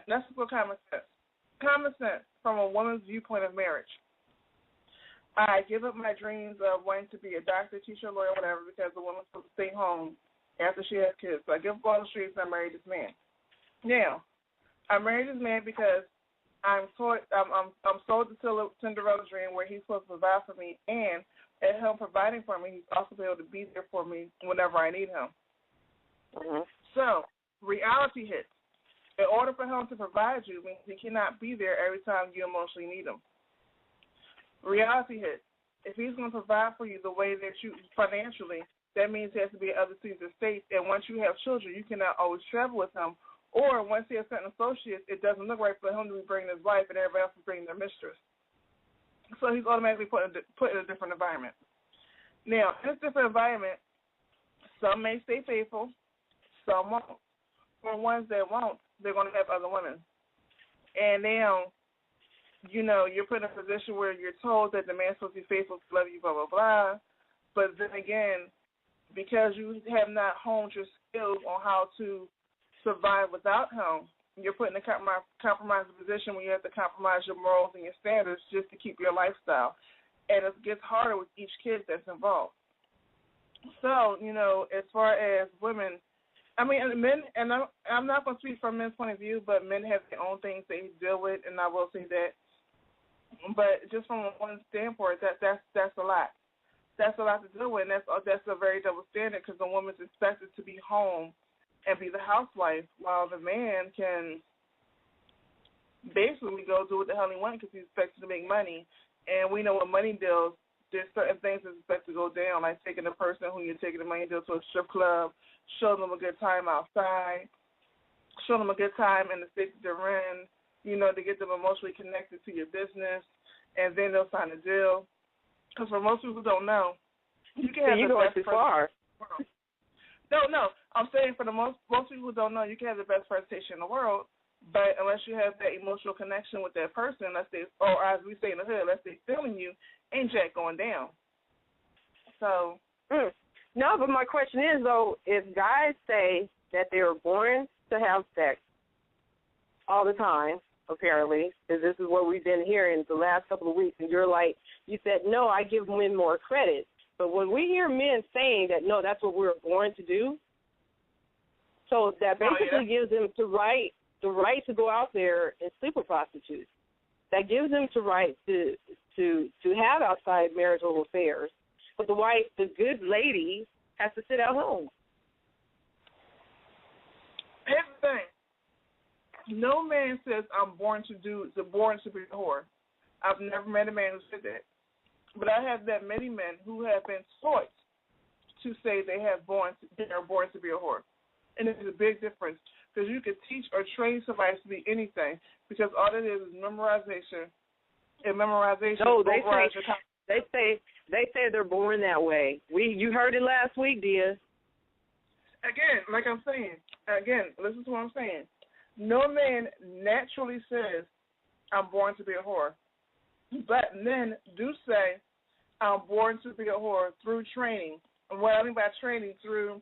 let's go common sense. Common sense from a woman's viewpoint of marriage. I give up my dreams of wanting to be a doctor, teacher, lawyer, whatever, because the woman's supposed to stay home after she has kids. So I give up all the streets and I marry this man. Now, I married this man because I'm sold the Cinderella dream where he's supposed to provide for me, and at him providing for me, he's also be able to be there for me whenever I need him. Mm-hmm. So, reality hits. In order for him to provide you, means he cannot be there every time you emotionally need him. Reality hits. If he's going to provide for you the way that you financially, that means he has to be in other cities or states, and once you have children, you cannot always travel with him. Or once he has certain associates, it doesn't look right for him to be bringing his wife and everybody else is bringing their mistress. So he's automatically put in a different environment. Now, in this different environment, some may stay faithful, some won't. For ones that won't, they're going to have other women. And now, you're put in a position where you're told that the man's supposed to be faithful, to love you, blah, blah, blah. But then again, because you have not honed your skills on how to survive without him, you're put in a compromised position where you have to compromise your morals and your standards just to keep your lifestyle. And it gets harder with each kid that's involved. So, as far as women, men, and I'm not going to speak from men's point of view, but men have their own things they deal with, and I will say that. But just from one standpoint, that's a lot. That's a lot to deal with, and that's a very double standard, because the woman's expected to be home and be the housewife, while the man can basically go do what the hell he wants because he's expected to make money. And we know with money deals, there's certain things that's expected to go down, like taking the person who you're taking the money deal to a strip club, show them a good time outside, show them a good time in the state that they're in, to get them emotionally connected to your business, and then they'll sign a deal. Because for most people who don't know, you can have the best too far. No. I'm saying for the most people who don't know, you can have the best presentation in the world, but unless you have that emotional connection with that person, let's say, or as we say in the hood, let's say feeling you, ain't jack going down. So. No, but my question is, though, if guys say that they were born to have sex all the time, apparently, because this is what we've been hearing the last couple of weeks, and you said, no, I give men more credit. But when we hear men saying that, no, that's what we were born to do, so that basically gives them the right to go out there and sleep with prostitutes. That gives them the right to have outside marital affairs. But the wife, the good lady, has to sit at home. Here's the thing. No man says I'm born to be a whore. I've never met a man who said that. But I have met many men who have been taught to say they are born to be a whore. And it's a big difference because you could teach or train somebody to be anything because all it is memorization. And memorization. No, they say they're born that way. You heard it last week, Diyah. Again, like I'm saying, listen to what I'm saying. No man naturally says, I'm born to be a whore. But men do say, I'm born to be a whore through training. And what I mean by training, through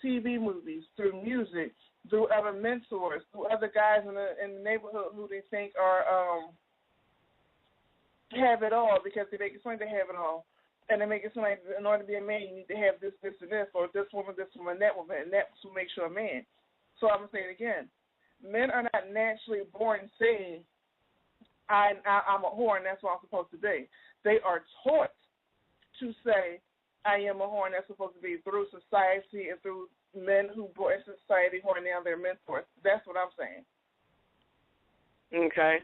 TV movies, through music, through other mentors, through other guys in the neighborhood who they think are have it all because they make it seem they have it all. And they make it seem like in order to be a man, you need to have this, and this, or this woman, that woman, and that's what makes you a man. So I'm going to say it again. Men are not naturally born saying, I'm a whore and that's what I'm supposed to be. They are taught to say, I am a whore and that's supposed to be through society and through men who brought into society who are now their mentors. That's what I'm saying. Okay.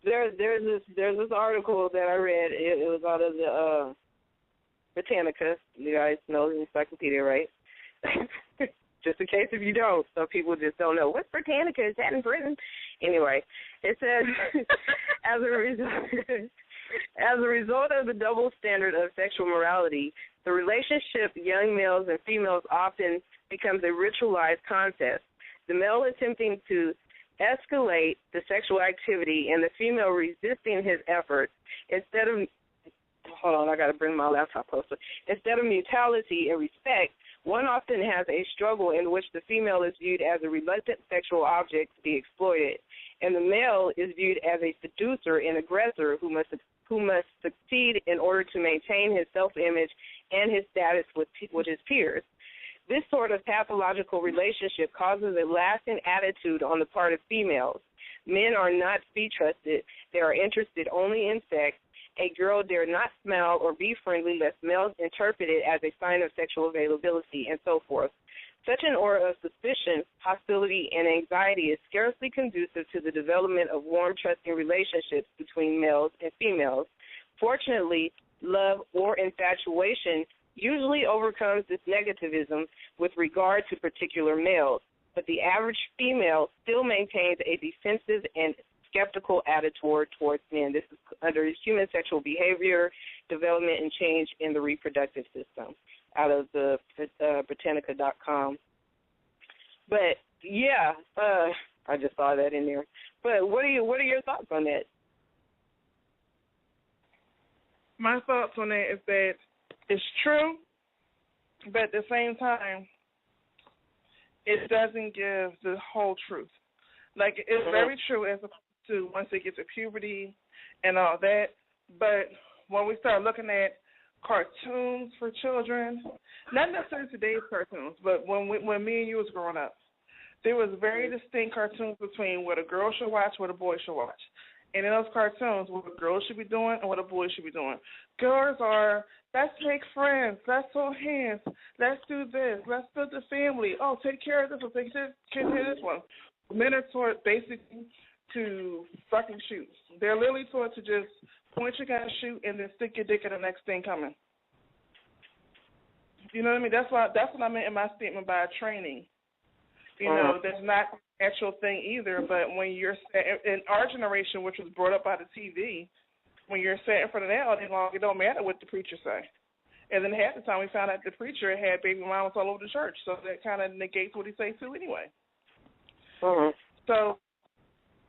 There's this article that I read. It was out of the Britannica. You guys know the encyclopedia, right? Just in case if you don't. Some people just don't know. What's Britannica? Is that in Britain? Anyway, it says, as a result of the double standard of sexual morality, the relationship young males and females often becomes a ritualized contest. The male attempting to escalate the sexual activity and the female resisting his efforts instead of mutuality and respect, one often has a struggle in which the female is viewed as a reluctant sexual object to be exploited, and the male is viewed as a seducer and aggressor who must succeed in order to maintain his self-image and his status with his peers. This sort of pathological relationship causes a lasting attitude on the part of females. Men are not to be trusted. They are interested only in sex. A girl dare not smile or be friendly lest males interpret it as a sign of sexual availability, and so forth. Such an aura of suspicion, hostility, and anxiety is scarcely conducive to the development of warm, trusting relationships between males and females. Fortunately, love or infatuation usually overcomes this negativism with regard to particular males, but the average female still maintains a defensive and skeptical attitude towards men. This is under human sexual behavior, development, and change in the reproductive system, out of the Britannica.com. But yeah, I just saw that in there. But what are your thoughts on that? My thoughts on that is that it's true, but at the same time, it doesn't give the whole truth. Like, it's very true as opposed to once they get to puberty and all that, but when we start looking at cartoons for children, not necessarily today's cartoons, but when me and you was growing up, there was very distinct cartoons between what a girl should watch, what a boy should watch. And in those cartoons, what a girl should be doing and what a boy should be doing. Girls are, let's make friends, let's hold hands, let's do this, let's build a family. Oh, take care of this one, take care of this one. Men are taught basically to fucking shoot. They're literally taught to just point your gun, shoot, and then stick your dick in the next thing coming. You know what I mean? That's what I meant in my statement by training. You know, that's not an actual thing either, but when you're in our generation, which was brought up by the TV, when you're sat in front of that all day long, it don't matter what the preacher say. And then half the time we found out the preacher had baby mamas all over the church, so that kind of negates what he say too anyway. So,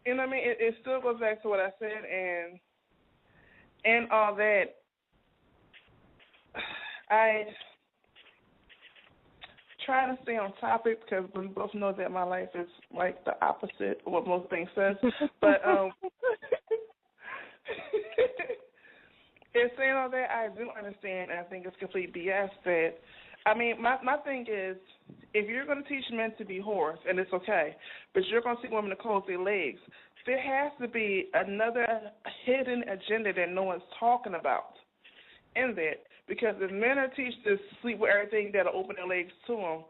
you know what I mean? It still goes back to what I said and all that. I try to stay on topic because we both know that my life is like the opposite of what most things says. But in saying all that, I do understand, and I think it's complete BS that, I mean, my thing is, if you're going to teach men to be whores, and it's okay, but you're going to teach women to close their legs, there has to be another hidden agenda that no one's talking about in that. Because if men are taught to sleep with everything that'll open their legs to them,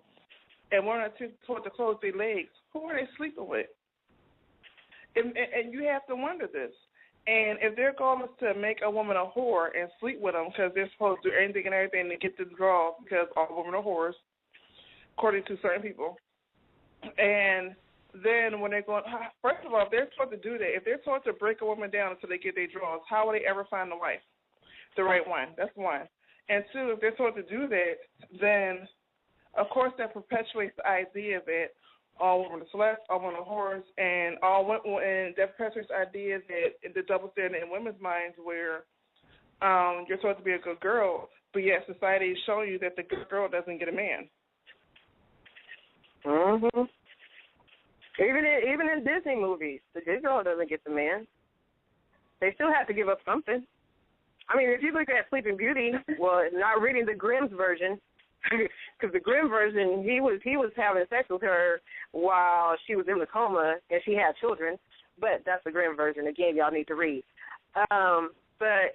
and women are taught to close their legs, who are they sleeping with? And you have to wonder this. And if their goal is to make a woman a whore and sleep with them because they're supposed to do anything and everything to get the draws because all women are whores, according to certain people. And then when they're going, first of all, if they're supposed to do that, if they're supposed to break a woman down until they get their draws, how will they ever find the wife, the right one? That's one. And two, if they're supposed to do that, then, of course, that perpetuates the idea that all women are sluts, all women are whores, and that perpetuates the idea that the double standard in women's minds where you're supposed to be a good girl, but yet society is showing you that the good girl doesn't get a man. Mhm. Even in Disney movies, the good girl doesn't get the man. They still have to give up something. I mean, if you look at Sleeping Beauty, well, not reading the Grimm's version, because the Grimm version, he was having sex with her while she was in the coma and she had children, but that's the Grimm version. Again, y'all need to read. But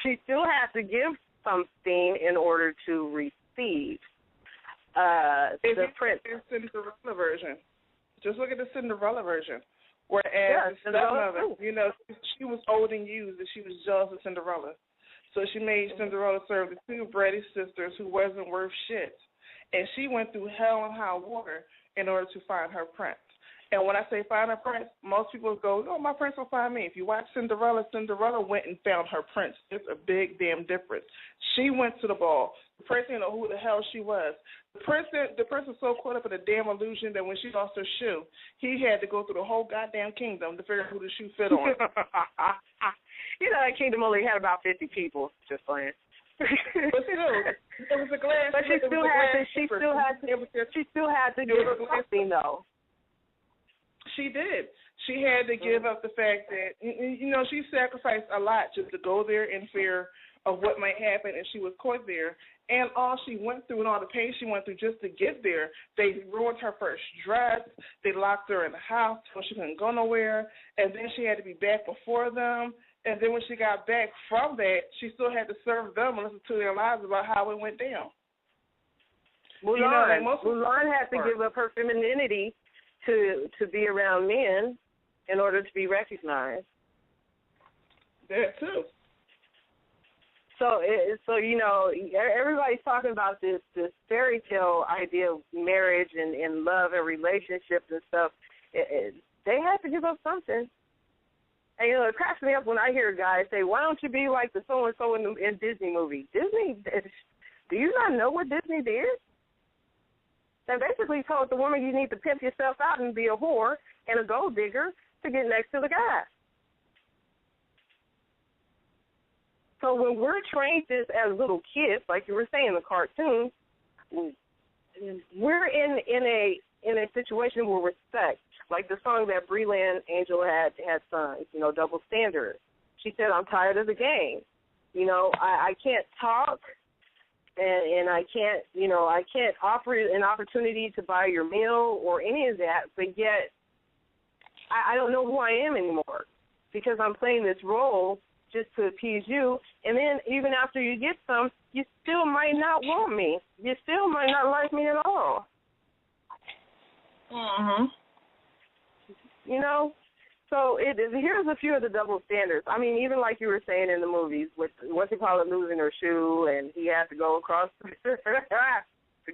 she still has to give something in order to receive. The Cinderella version. Just look at the Cinderella version. Whereas the stepmother, she was old and used, and she was jealous of Cinderella. So she made Cinderella serve the two bratty sisters who wasn't worth shit. And she went through hell and high water in order to find her prince. And when I say find her prince, most people go, oh, my prince will find me. If you watch Cinderella, Cinderella went and found her prince. It's a big damn difference. She went to the ball. The prince didn't know who the hell she was. The prince was so caught up in a damn illusion that when she lost her shoe, he had to go through the whole goddamn kingdom to figure out who the shoe fit on. That kingdom only had about 50 people. Just playing. But still, it was a glass. But she still had to give something though. She did. She had to give up the fact that, she sacrificed a lot just to go there in fear of what might happen, and she was caught there. And all she went through and all the pain she went through just to get there, they ruined her first dress. They locked her in the house so she couldn't go nowhere. And then she had to be back before them. And then when she got back from that, she still had to serve them and listen to their lives about how it went down. Mulan had to give up her femininity to be around men in order to be recognized. That too. So everybody's talking about this fairy tale idea of marriage and love and relationships and stuff. They have to give up something. And it cracks me up when I hear guys say, "Why don't you be like the so and so in Disney movies?" Disney, do you not know what Disney did? They basically told the woman you need to pimp yourself out and be a whore and a gold digger to get next to the guy. So when we're trained this as little kids, like you were saying in the cartoon, we're in a situation where we're stuck. Like the song that Breland Angel had sung, Double Standard. She said, "I'm tired of the game. I can't talk, and I can't offer an opportunity to buy your meal or any of that, but yet I don't know who I am anymore because I'm playing this role just to appease you, and then even after you get some, you still might not want me. You still might not like me at all." Mm-hmm. So here's a few of the double standards. I mean, even like you were saying in the movies, with what's it called, losing her shoe, and he had to go across the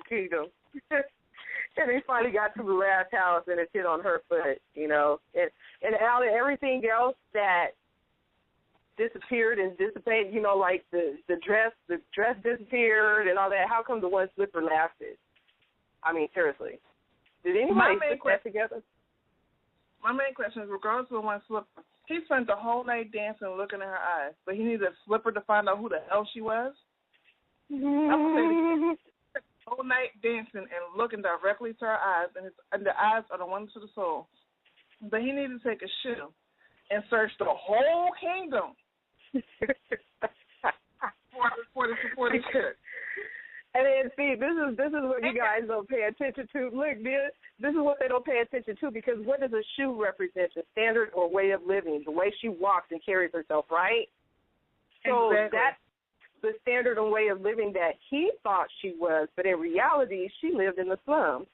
kingdom. And he finally got to the last house, and it hit on her foot, and out of everything else that disappeared and dissipated, like the dress disappeared and all that. How come the one slipper lasted? I mean, seriously, did anybody put that together? My main question is, regardless of the one slipper, he spent the whole night dancing and looking in her eyes, but he needed a slipper to find out who the hell she was? I'm saying the whole night dancing and looking directly to her eyes, and the eyes are the ones to the soul. But he needed to take a shoe and search the whole kingdom for the shit. And then, see, this is what you guys don't pay attention to. Look, this is what they don't pay attention to, because what does a shoe represent? A standard or way of living, the way she walks and carries herself, right? So exactly. That's the standard and way of living that he thought she was, but in reality, she lived in the slums.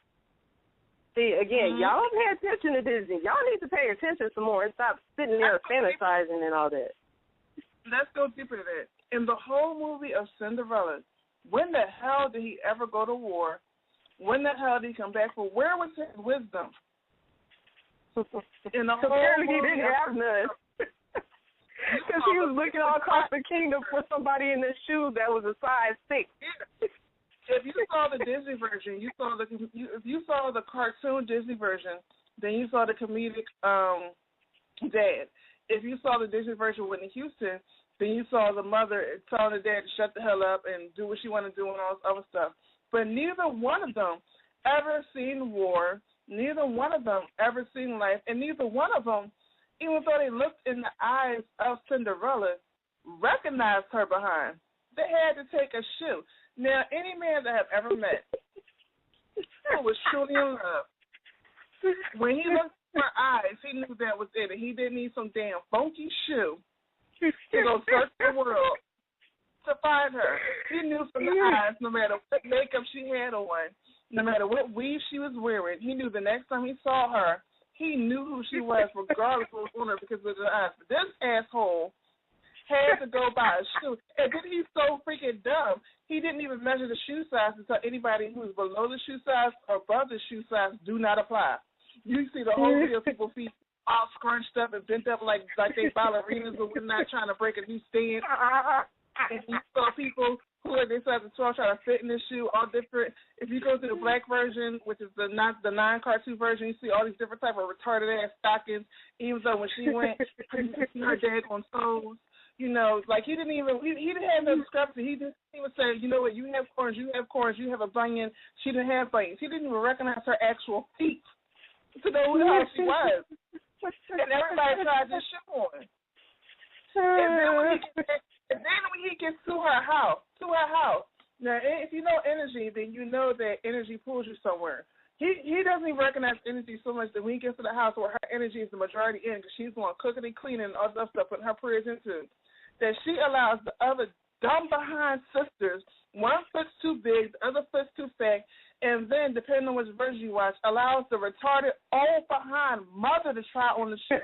See, again, y'all don't pay attention to Disney. Y'all need to pay attention some more and stop sitting there fantasizing and all that. Let's go deeper to that. In the whole movie of Cinderella, when the hell did he ever go to war? When the hell did he come back? For where was his wisdom? In the whole Apparently he movie, didn't have none. Because he was looking all across the kingdom for somebody in his shoes that was a size 6. If you saw the Disney version, if you saw the cartoon Disney version, then you saw the comedic dad. If you saw the Disney version with Whitney Houston, then you saw the mother telling the dad to shut the hell up and do what she wanted to do and all this other stuff. But neither one of them ever seen war. Neither one of them ever seen life, and neither one of them, even though they looked in the eyes of Cinderella, recognized her behind. They had to take a shoe. Now, any man that I've ever met who was truly in love, when he looked in her eyes, he knew that was it. And he didn't need some damn funky shoe to go search the world to find her. He knew from the eyes, no matter what makeup she had on, no matter what weave she was wearing, he knew the next time he saw her, he knew who she was, regardless of what was on her, because of the eyes. But this asshole had to go buy a shoe. And then he's so freaking dumb, he didn't even measure the shoe size to tell anybody who's below the shoe size or above the shoe size do not apply. You see the whole video of people's feet all scrunched up and bent up like they ballerinas, but we're not trying to break a new stand. And you saw people who are this size 12 trying to fit in this shoe, all different. If you go to the black version, which is the non-cartoon version, you see all these different type of retarded-ass stockings, even though when she went, you see her daggone toes. You know, like he didn't have no discrepancy. He would say, you know what, you have corns, you have a bunion. She didn't have bunions. He didn't even recognize her actual feet to know who the hell she was. And everybody tried this shit on. And then when he gets to her house, now if you know energy, then you know that energy pulls you somewhere. He doesn't even recognize energy so much that when he gets to the house where her energy is the majority in, because she's going cooking and cleaning and all that stuff, putting her prayers into, that she allows the other dumb behind sisters, one foot's too big, the other foot's too fat, and then, depending on which version you watch, allows the retarded old behind mother to try on the shoe.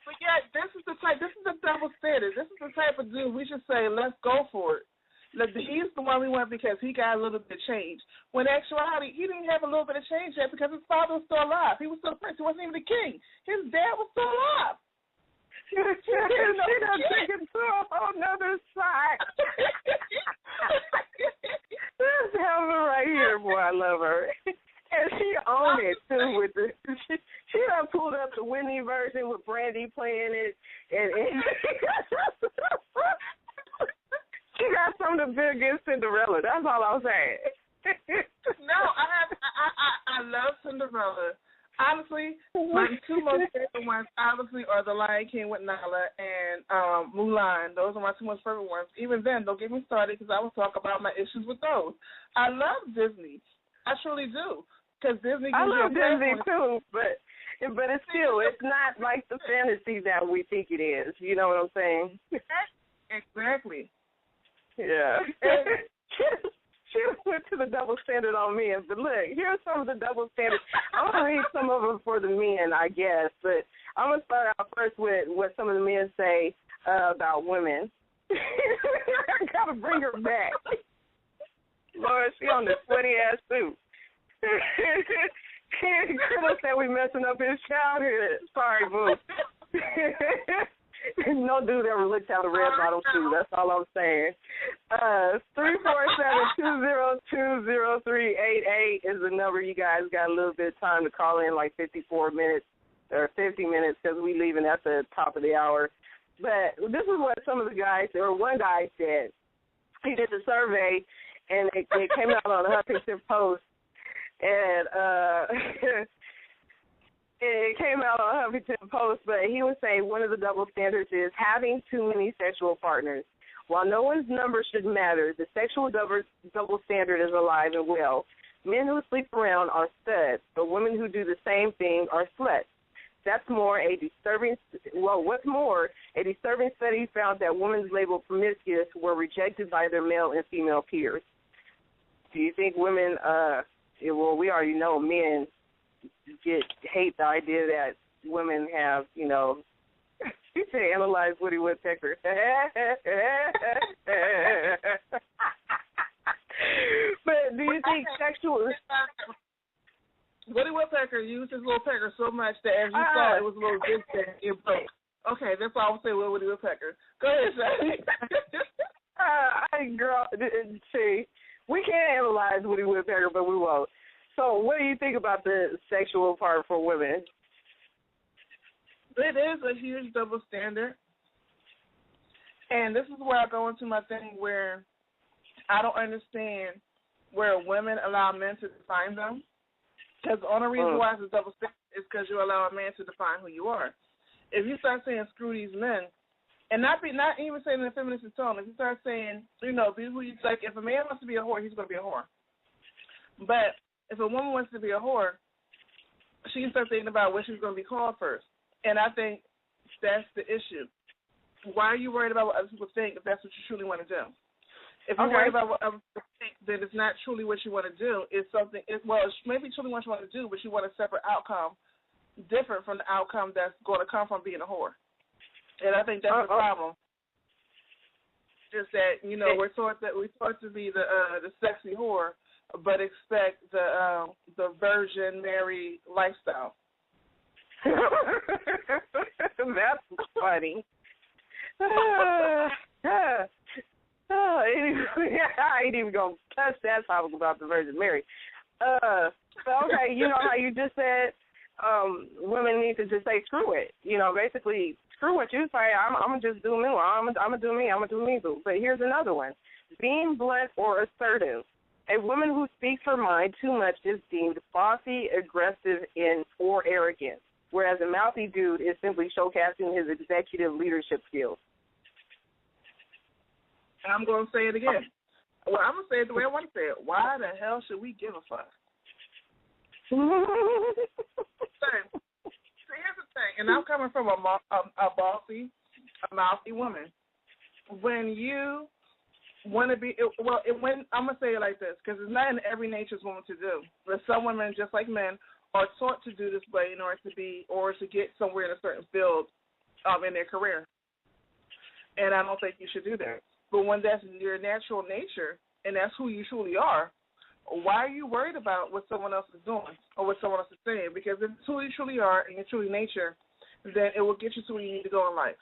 But yeah, this is the double standard. This is the type of dude we should say, let's go for it. He's the one we want because he got a little bit of change. When in actuality, he didn't have a little bit of change yet because his father was still alive. He was still the prince. He wasn't even the king. His dad was still alive. She done took it to a whole nother side. This Helma right here, boy, I love her. And she owned it, too. She done pulled up the Whitney version with Brandy playing it. And she got something to bid against Cinderella. That's all I'm saying. No, I love Cinderella. Honestly, my two most favorite ones obviously are The Lion King with Nala and Mulan. Those are my two most favorite ones. Even then, don't get me started because I will talk about my issues with those. I love Disney. I truly do. Because Disney. I love Disney too, but it's still, it's not like the fantasy that we think it is. You know what I'm saying? Exactly. Yeah. She went to the double standard on men. But look, here's some of the double standards. I'm going to read some of them for the men, I guess. But I'm going to start out first with what some of the men say about women. I got to bring her back. Lord, she on the sweaty-ass suit. Kiddo said we messing up his childhood. Sorry, boo. No dude ever looked out a red bottom shoe. That's all I'm saying. 347-202-0388 is the number. You guys got a little bit of time to call in, like 54 minutes or 50 minutes, because we leaving at the top of the hour. But this is what some of the guys, or one guy said. He did the survey, and it came out on the Huffington Post, and it came out on Huffington Post, but he would say one of the double standards is having too many sexual partners. While no one's number should matter, the sexual double standard is alive and well. Men who sleep around are studs, but women who do the same thing are sluts. What's more, a disturbing study found that women labeled promiscuous were rejected by their male and female peers. Do you think women, well, we already know men hate the idea that women have, you know, you say analyze Woody Woodpecker. But do you think sexual... Woody Woodpecker used his little pecker so much that as you saw, it was a little distant. It broke. Okay, that's all I'm saying with Woody Woodpecker. Go ahead, Shani. Girl, see, we can't analyze Woody Woodpecker, but we won't. So what do you think about the sexual part for women? It is a huge double standard. And this is where I go into my thing where I don't understand where women allow men to define them. Because the only reason why it's a double standard is because you allow a man to define who you are. If you start saying screw these men, and not even saying in a feminist tone, if you start saying, you know, be who you like, if a man wants to be a whore, he's going to be a whore. But if a woman wants to be a whore, she starts thinking about what she's going to be called first. And I think that's the issue. Why are you worried about what other people think if that's what you truly want to do? If you're worried about what other people think, then it's not truly what you want to do. It's something, it's maybe truly what you want to do, but you want a separate outcome different from the outcome that's going to come from being a whore. And I think that's the problem. Just that, you know, we're taught to be the sexy whore, but expect the Virgin Mary lifestyle. That's funny. Anyway, I ain't even gonna touch that topic about the Virgin Mary. Okay, you know how you just said women need to just say screw it. You know, basically screw what you say. I'm gonna just do me. I'm gonna do me. I'm gonna do me. But here's another one: being blunt or assertive. A woman who speaks her mind too much is deemed bossy, aggressive, or arrogant, whereas a mouthy dude is simply showcasing his executive leadership skills. I'm going to say it again. Well, I'm going to say it the way I want to say it. Why the hell should we give a fuck? So, here's the thing, and I'm coming from a bossy, a mouthy woman. When you want to be, I'm going to say it like this, because it's not in every nature's woman to do. But some women, just like men, are taught to do this way in order to get somewhere in a certain field in their career. And I don't think you should do that. But when that's your natural nature and that's who you truly are, why are you worried about what someone else is doing or what someone else is saying? Because if it's who you truly are and your truly nature, then it will get you to where you need to go in life.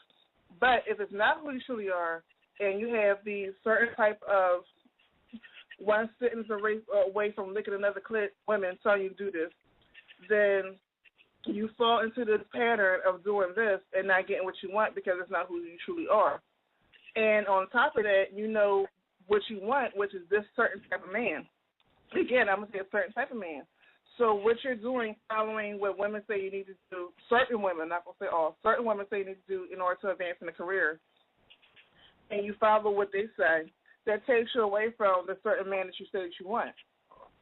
But if it's not who you truly are and you have these certain type of one sentence away from licking another clit women telling you to do this, then you fall into this pattern of doing this and not getting what you want because it's not who you truly are. And on top of that, you know what you want, which is this certain type of man. Again, I'm going to say a certain type of man. So what you're doing, following what women say you need to do, certain women, not going to say all, certain women say you need to do in order to advance in a career, and you follow what they say, that takes you away from the certain man that you say that you want.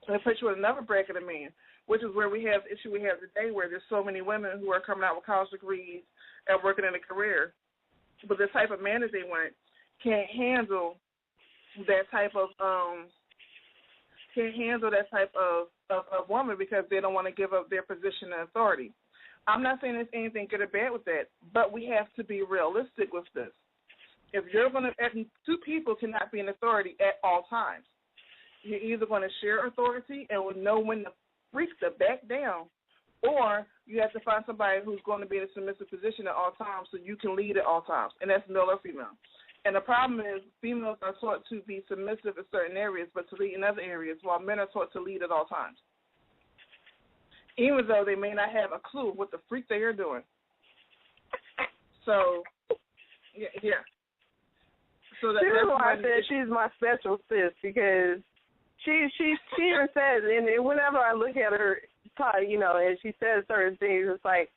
And it puts you in another bracket of men, which is where we have the issue we have today where there's so many women who are coming out with college degrees and working in a career. But the type of man that they want can't handle that type of woman because they don't want to give up their position and authority. I'm not saying there's anything good or bad with that, but we have to be realistic with this. If you're going to, two people cannot be in authority at all times. You're either going to share authority and will know when to freak the back down, or you have to find somebody who's going to be in a submissive position at all times so you can lead at all times, and that's male or female. And the problem is females are taught to be submissive in certain areas but to lead in other areas, while men are taught to lead at all times, even though they may not have a clue what the freak they are doing. So, yeah. So that's why I said she's my special sis, because she even says, and whenever I look at her, you know, and she says certain things, it's like,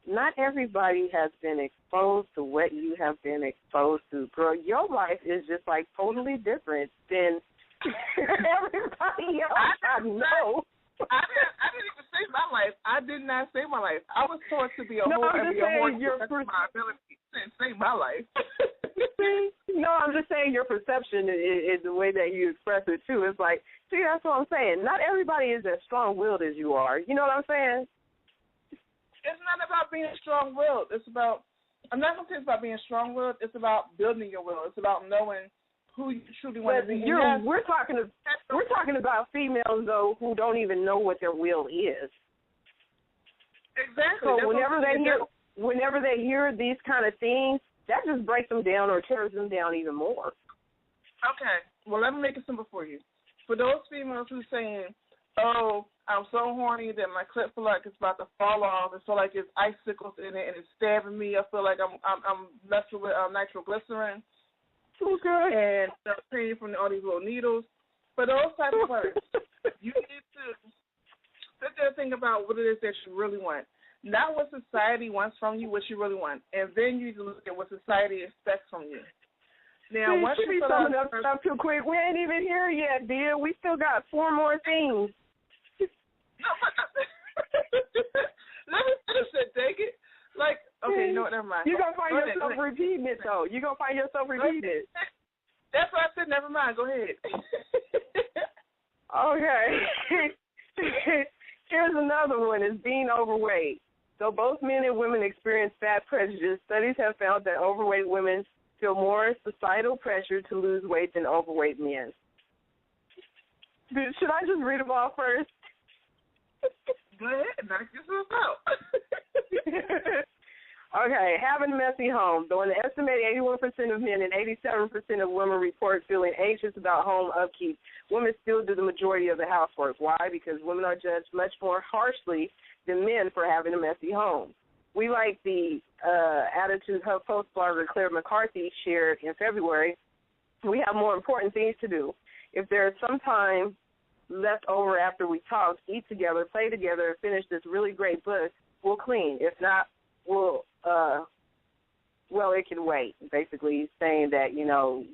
not everybody has been exposed to what you have been exposed to. Girl, your life is just like totally different than everybody else I know. I didn't even say my life. I did not say my life. I was taught to be a whore and be a whore. That's my ability. I didn't say my life. No, I'm just saying your perception is the way that you express it, too. It's like, see, that's what I'm saying. Not everybody is as strong-willed as you are. You know what I'm saying? It's not about being strong-willed. It's about, I'm not going to say it's about being strong-willed. It's about building your will. It's about knowing who you truly want to be. We're talking about females, though, who don't even know what their will is. Exactly. So whenever they hear these kind of things, that just breaks them down or tears them down even more. Okay. Well, let me make it simple for you. For those females who's saying, oh, I'm so horny that my clit feel like it's about to fall off. I feel like there's icicles in it and it's stabbing me. I feel like I'm messing with nitroglycerin. Okay. And I'm pain from all these little needles. For those type of words, you need to sit there and think about what it is that you really want. Not what society wants from you, what you really want. And then you need to look at what society expects from you. Now, once you put summing up stuff too quick. We ain't even here yet, dear. We still got 4 more things. No, but let me finish it, take it. Like, okay, you know what, never mind. You're going to find yourself repeating it, though. You're going to find yourself repeating it. That's why I said never mind. Go ahead. Okay. Here's another one, is being overweight. Though both men and women experience fat prejudice, studies have found that overweight women feel more societal pressure to lose weight than overweight men. Should I just read them all first? Go ahead, knock yourself out. Okay, having a messy home. Though an estimated 81% of men and 87% of women report feeling anxious about home upkeep, women still do the majority of the housework. Why? Because women are judged much more harshly than men for having a messy home. We like the attitude her post blogger Claire McCarthy shared in February. We have more important things to do. If there is some time left over after we talk, eat together, play together, and finish this really great book, we'll clean. If not, we'll, it can wait. Basically, he's saying that,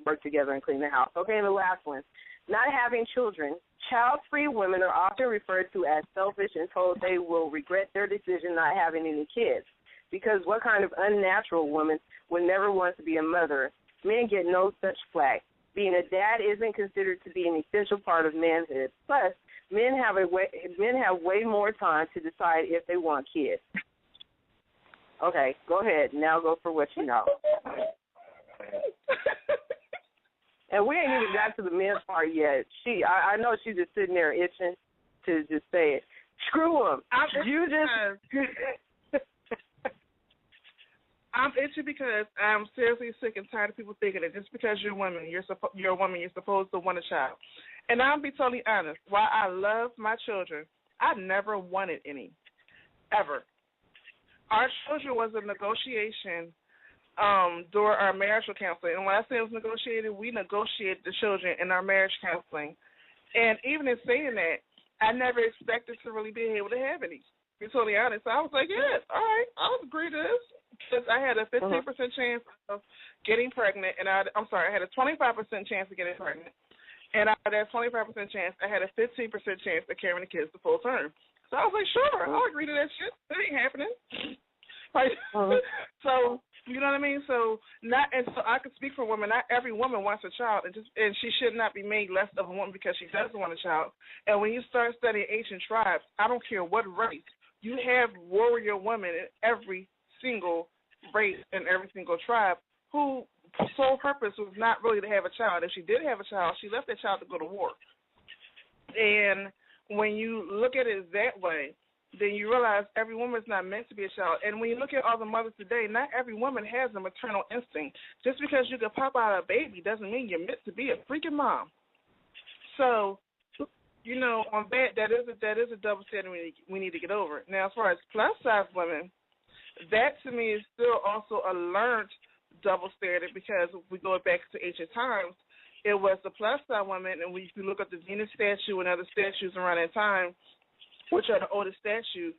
work together and clean the house. Okay, and the last one, not having children. Child-free women are often referred to as selfish and told they will regret their decision not having any kids. Because what kind of unnatural woman would never want to be a mother? Men get no such flack. Being a dad isn't considered to be an essential part of manhood. Plus, men have way more time to decide if they want kids. Okay, go ahead. Now go for what you know. And we ain't even got to the men's part yet. I know she's just sitting there itching to just say it. Screw them. I'm itching because I'm seriously sick and tired of people thinking that just because you're a woman, you're a woman, you're supposed to want a child. And I'll be totally honest. While I love my children, I never wanted any, ever. Our children was a negotiation during our marital counseling. And when I say it was negotiated, we negotiated the children in our marriage counseling. And even in saying that, I never expected to really be able to have any. To be totally honest. So I was like, yes, all right, I'll agree to this. Because I had a 15% chance of getting pregnant, and I had a 25% chance of getting pregnant. And out of that 25% chance, I had a 15% chance of carrying the kids the full term. So I was like, sure, I'll agree to that shit. It ain't happening. So, you know what I mean? So I could speak for women. Not every woman wants a child, and she should not be made less of a woman because she doesn't want a child. And when you start studying ancient tribes, I don't care what race, you have warrior women in every single race and every single tribe who sole purpose was not really to have a child. If she did have a child, she left that child to go to war. And when you look at it that way, then you realize every woman is not meant to be a child. And when you look at all the mothers today, not every woman has a maternal instinct. Just because you can pop out a baby doesn't mean you're meant to be a freaking mom. So, on that is a double standard we need to get over. Now, as far as plus-size women, that to me is still also a learned double standard because if we go back to ancient times, it was the plus-size women, and if you look at the Venus statue and other statues around that time, which are the oldest statues,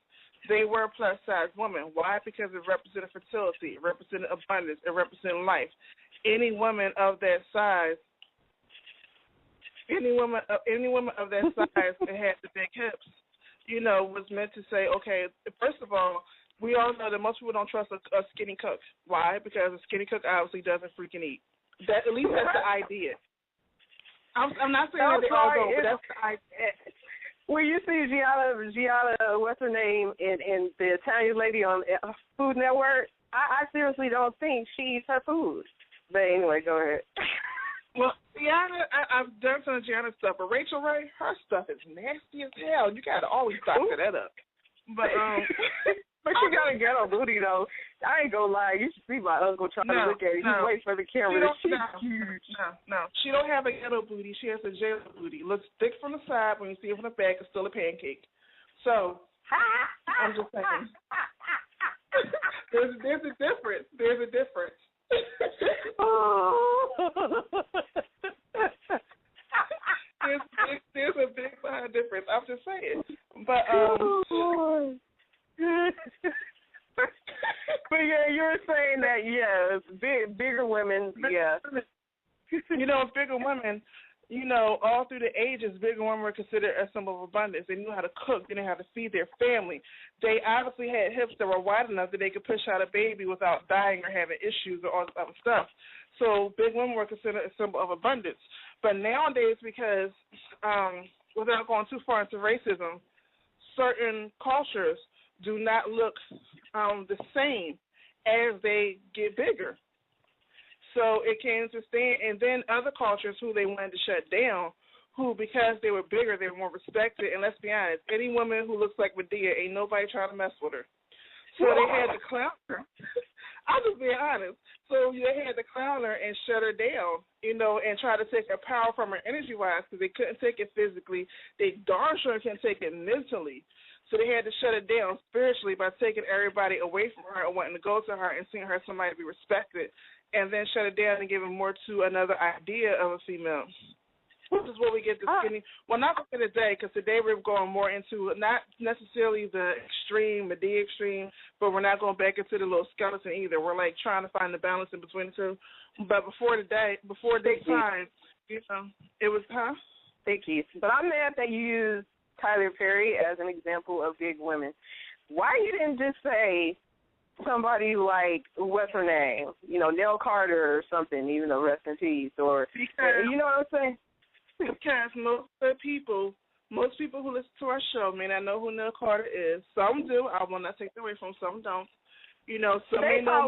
they were plus-size women. Why? Because it represented fertility, it represented abundance, it represented life. Any woman of that size, any woman of that size that had the big hips, was meant to say, okay, first of all, we all know that most people don't trust a skinny cook. Why? Because a skinny cook obviously doesn't freaking eat. At least that's the idea. I'm not saying that they all don't, but that's the idea. When you see Gianna, what's her name, and the Italian lady on Food Network, I seriously don't think she eats her food. But anyway, go ahead. Well, Gianna, I've done some of Gianna's stuff, but Rachel Ray, her stuff is nasty as hell. You got to always doctor that up. But but she got a ghetto booty, though. I ain't gonna lie. You should see my uncle trying to look at it. He waits for the camera. She's huge. No. She don't have a ghetto booty. She has a jail booty. Looks thick from the side. When you see it from the back, it's still a pancake. So, I'm just saying. There's a difference. There's a difference. There's a big difference. I'm just saying. But but yeah, you're saying that bigger women, yeah. Bigger women, all through the ages, bigger women were considered a symbol of abundance. They knew how to cook. They knew how to feed their family. They obviously had hips that were wide enough that they could push out a baby without dying or having issues or all this other stuff. So big women were considered a symbol of abundance. But nowadays, because without going too far into racism, certain cultures do not look the same as they get bigger. So it came to stand, and then other cultures who they wanted to shut down, who because they were bigger, they were more respected. And let's be honest, any woman who looks like Medea, ain't nobody trying to mess with her. So they had to clown her. I'm just being honest. So they had to clown her and shut her down, and try to take her power from her energy-wise because they couldn't take it physically. They darn sure couldn't take it mentally. So they had to shut it down spiritually by taking everybody away from her and wanting to go to her and seeing her as somebody to be respected, and then shut it down and give it more to another idea of a female. Which is where we get the skinny. Well, not for today, because today we're going more into not necessarily the extreme, Medea extreme, but we're not going back into the little skeleton either. We're like trying to find the balance in between the two. But before this time, it was, Thickies. But I'm mad that you used Tyler Perry as an example of big women. Why you didn't just say somebody like, what's her name? Nell Carter or something, even though rest in peace, or, you know what I'm saying? Because most people who listen to our show may not know who Nell Carter is. Some do. I will not take it away from some don't. Some may know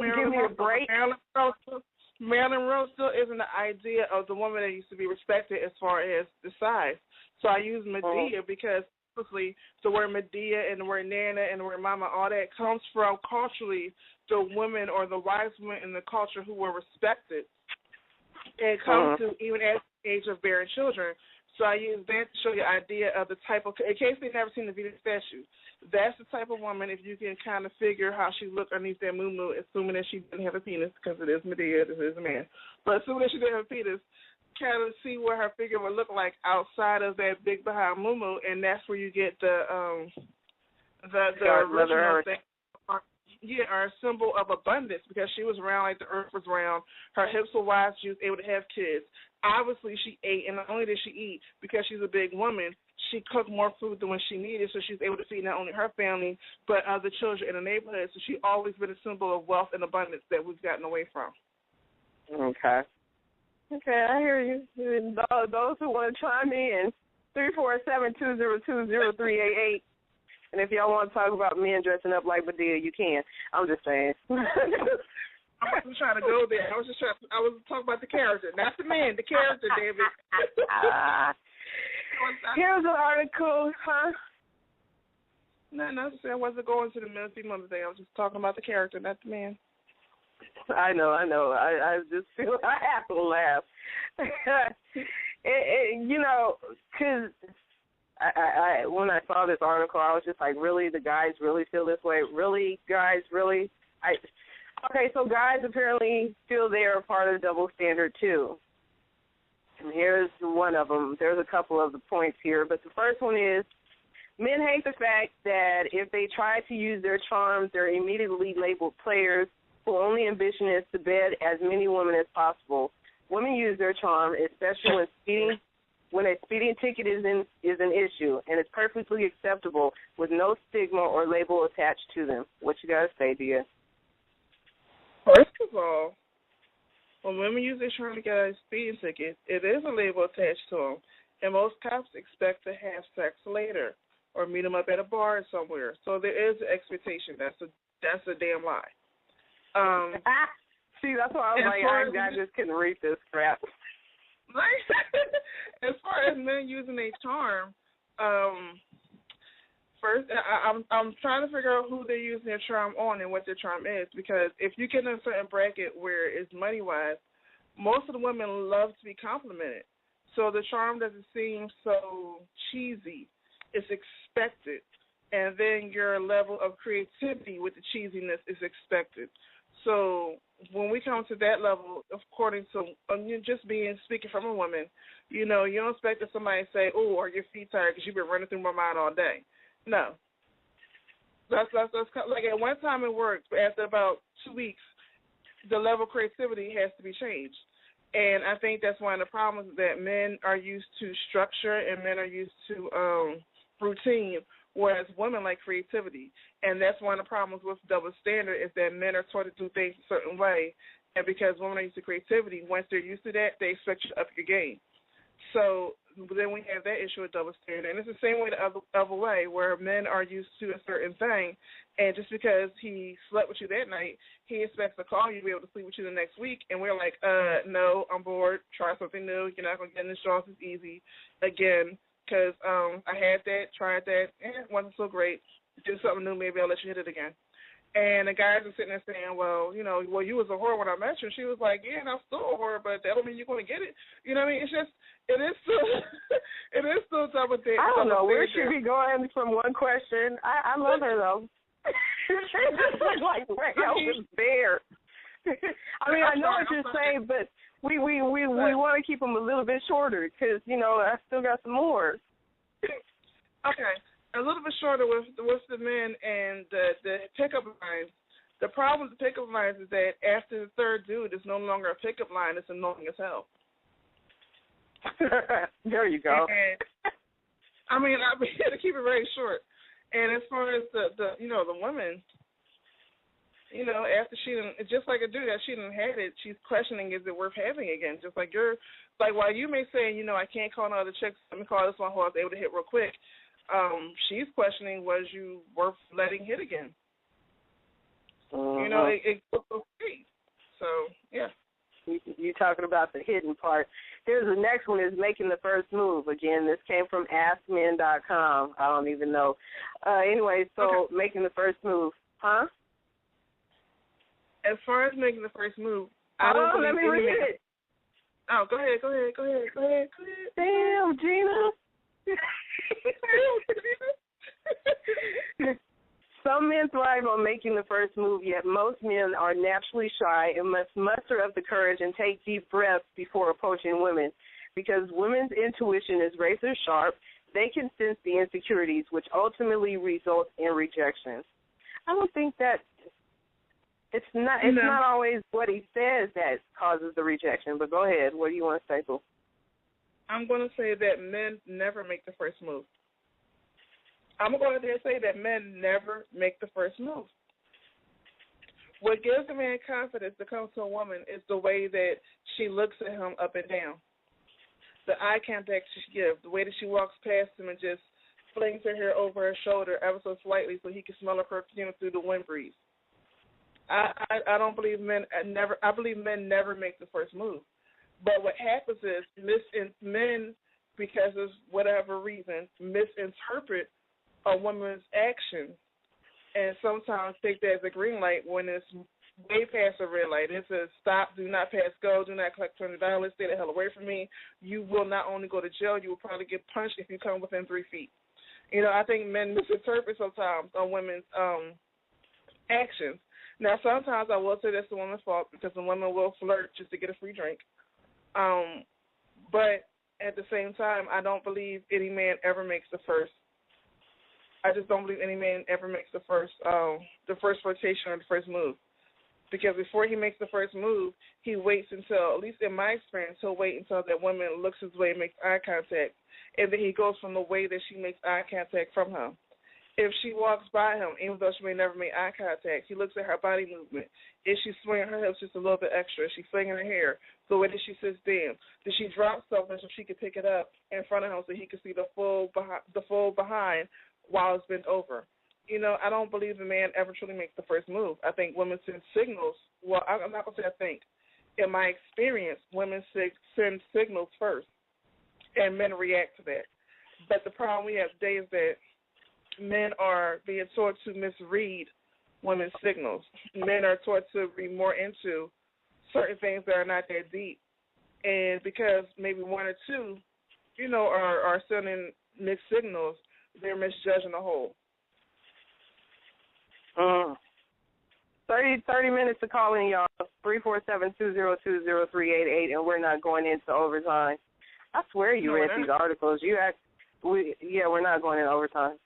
Marilyn Monroe still isn't the idea of the woman that used to be respected as far as the size. So I use Medea because obviously the word Medea and the word Nana and the word Mama, all that comes from culturally the women or the wise women in the culture who were respected. It comes to even at the age of bearing children. So I use that to show you an idea of the type of, in case they've never seen the Venus statue, that's the type of woman, if you can kind of figure how she looked underneath that moo-moo, assuming that she didn't have a penis, because it is Medea, this is a man. But assuming that she didn't have a penis, kind of see what her figure would look like outside of that big behind moo-moo, and that's where you get the original thing. Yeah, our symbol of abundance, because she was round like the earth was round. Her hips were wide. She was able to have kids. Obviously, she ate, and not only did she eat, because she's a big woman, she cooked more food than when she needed, so she was able to feed not only her family, but other children in the neighborhood. So she's always been a symbol of wealth and abundance that we've gotten away from. Okay, I hear you. Those who want to chime in, 347-202-0388. And if y'all want to talk about men dressing up like Medea, you can. I'm just saying. I wasn't trying to go there. I was talking about the character, not the man. The character, David. Here's an article, huh? No, I wasn't going to the men female thing. I was just talking about the character, not the man. I know. I just feel I have to laugh. Because I when I saw this article, I was just like, really? The guys really feel this way? Really, guys, really? Okay, so guys apparently feel they're a part of the double standard, too. And here's one of them. There's a couple of the points here, but the first one is, men hate the fact that if they try to use their charms, they're immediately labeled players who only ambition is to bed as many women as possible. Women use their charm, especially when a speeding ticket is an issue, and it's perfectly acceptable with no stigma or label attached to them. What you got to say, Diyah? First of all, when women use their charm to get a speeding ticket, it is a label attached to them, and most cops expect to have sex later or meet them up at a bar somewhere. So there is an expectation. That's a damn lie. See, that's why I was like, I just couldn't read this crap. As far as men using a charm, first I'm trying to figure out who they're using their charm on and what their charm is, because if you get in a certain bracket where it's money wise, most of the women love to be complimented. So the charm doesn't seem so cheesy. It's expected. And then your level of creativity with the cheesiness is expected. So when we come to that level, according to just speaking from a woman, you don't expect that somebody say, "Oh, are your feet tired because you've been running through my mind all day." No. That's like at one time it worked, but after about 2 weeks, the level of creativity has to be changed. And I think that's one of the problems, that men are used to structure and men are used to routine, whereas women like creativity. And that's one of the problems with double standard, is that men are taught to do things a certain way, and because women are used to creativity, once they're used to that, they expect you to up your game. So then we have that issue with double standard. And it's the same way the other way, where men are used to a certain thing, and just because he slept with you that night, he expects to call you to be able to sleep with you the next week, and we're like, no, I'm bored, try something new, you're not going to get in this jaws as easy again, because I had that, tried that, and it wasn't so great. Do something new, maybe I'll let you hit it again. And the guys are sitting there saying, well, you was a whore when I met you. And she was like, yeah, and I'm still a whore, but that don't mean you're going to get it. You know what I mean? It's just, it is still double thing. I don't know where should we going from one question. I love her, though. She just looked like where else is there. I mean, I know what you're saying, but we want to keep them a little bit shorter because, I still got some more. Okay. A little bit shorter with the men and the pickup lines. The problem with the pickup lines is that after the third dude, it's no longer a pickup line. It's annoying as hell. There you go. And, I'm here to keep it very short. And as far as the women, after she didn't, just like a dude that she didn't have it, she's questioning, is it worth having again? Just like while you may say, I can't call no other chicks, let me call this one who I was able to hit real quick. She's questioning, was you worth letting hit again? It goes okay. So, yeah. You talking about the hidden part. There's the next one is making the first move. Again, this came from AskMen.com. I don't even know. Anyway, so okay. Making the first move. Huh? As far as making the first move, let me read it. Oh, go ahead. Damn, Gina. Some men thrive on making the first move, yet most men are naturally shy and must muster up the courage and take deep breaths before approaching women. Because women's intuition is razor sharp, they can sense the insecurities, which ultimately result in rejection. I don't think that it's not always what he says that causes the rejection, but go ahead. What do you want to say, Boo? I'm going to say that men never make the first move. I'm going to go ahead and say that men never make the first move. What gives a man confidence to come to a woman is the way that she looks at him up and down. The eye contact she gives, the way that she walks past him and just flings her hair over her shoulder ever so slightly so he can smell her perfume through the wind breeze. I don't believe men never. I believe men never make the first move. But what happens is men, because of whatever reason, misinterpret a woman's actions and sometimes take that as a green light when it's way past a red light. It says stop, do not pass go, do not collect $20, stay the hell away from me. You will not only go to jail, you will probably get punched if you come within 3 feet. I think men misinterpret sometimes on women's actions. Now, sometimes I will say that's the woman's fault because the woman will flirt just to get a free drink. But at the same time, I don't believe any man ever makes the first. I just don't believe any man ever makes the first flirtation or the first move. Because before he makes the first move, he waits until, at least in my experience, he'll wait until that woman looks his way and makes eye contact. And then he goes from the way that she makes eye contact from him. if she walks by him, even though she may never make eye contact, he looks at her body movement. Is she swinging her hips just a little bit extra? Is she flinging her hair? The way that she sits down? Did she drop something so she could pick it up in front of him so he could see the full behind while it's bent over? You know, I don't believe a man ever truly makes the first move. I think women send signals. Well, I'm not going to say I think. In my experience, women send signals first, and men react to that. But the problem we have today is that men are being taught to misread women's signals. Men are taught to read more into certain things that are not that deep. And because maybe one or two, you know, are sending mixed signals, they're misjudging the whole. 30 minutes to call in, y'all. 347-202-0388, and we're not going into overtime. I swear you read these articles. We're not going into overtime.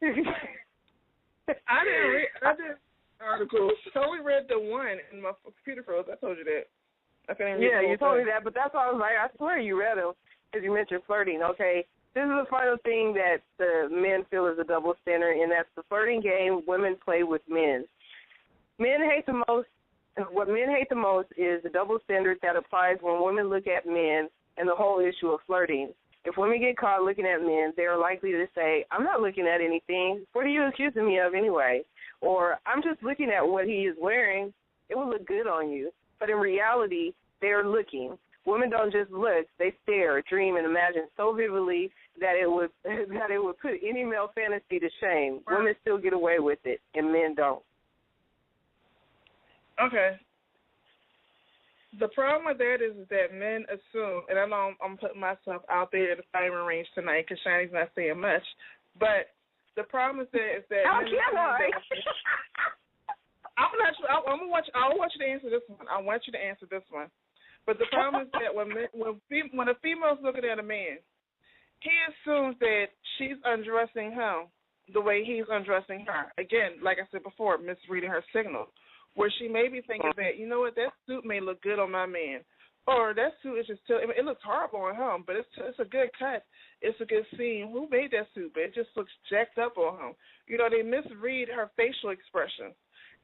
I did articles. I only read the one in my computer froze. I told you that. You told me that, but that's why I was like, I swear you read them because you mentioned flirting. Okay, this is the final thing that the men feel is a double standard, and that's the flirting game women play with men. What men hate the most is the double standard that applies when women look at men and the whole issue of flirting. If women get caught looking at men, they are likely to say, I'm not looking at anything. What are you accusing me of anyway? Or I'm just looking at what he is wearing. It would look good on you. But in reality, they are looking. Women don't just look. They stare, dream, and imagine so vividly that it would put any male fantasy to shame. Women still get away with it, and men don't. Okay. The problem with that is that men assume, and I know I'm putting myself out there in the firing range tonight because Shani's not saying much, but the problem is that how can I? I'm want you to answer this one. I want you to answer this one. But the problem is that when a female's looking at a man, he assumes that she's undressing him the way he's undressing her. Again, like I said before, misreading her signal. Where she may be thinking that, you know what, that suit may look good on my man. Or that suit is just, it looks horrible on him, but it's a good cut. It's a good scene. Who made that suit? But it just looks jacked up on him. You know, they misread her facial expression.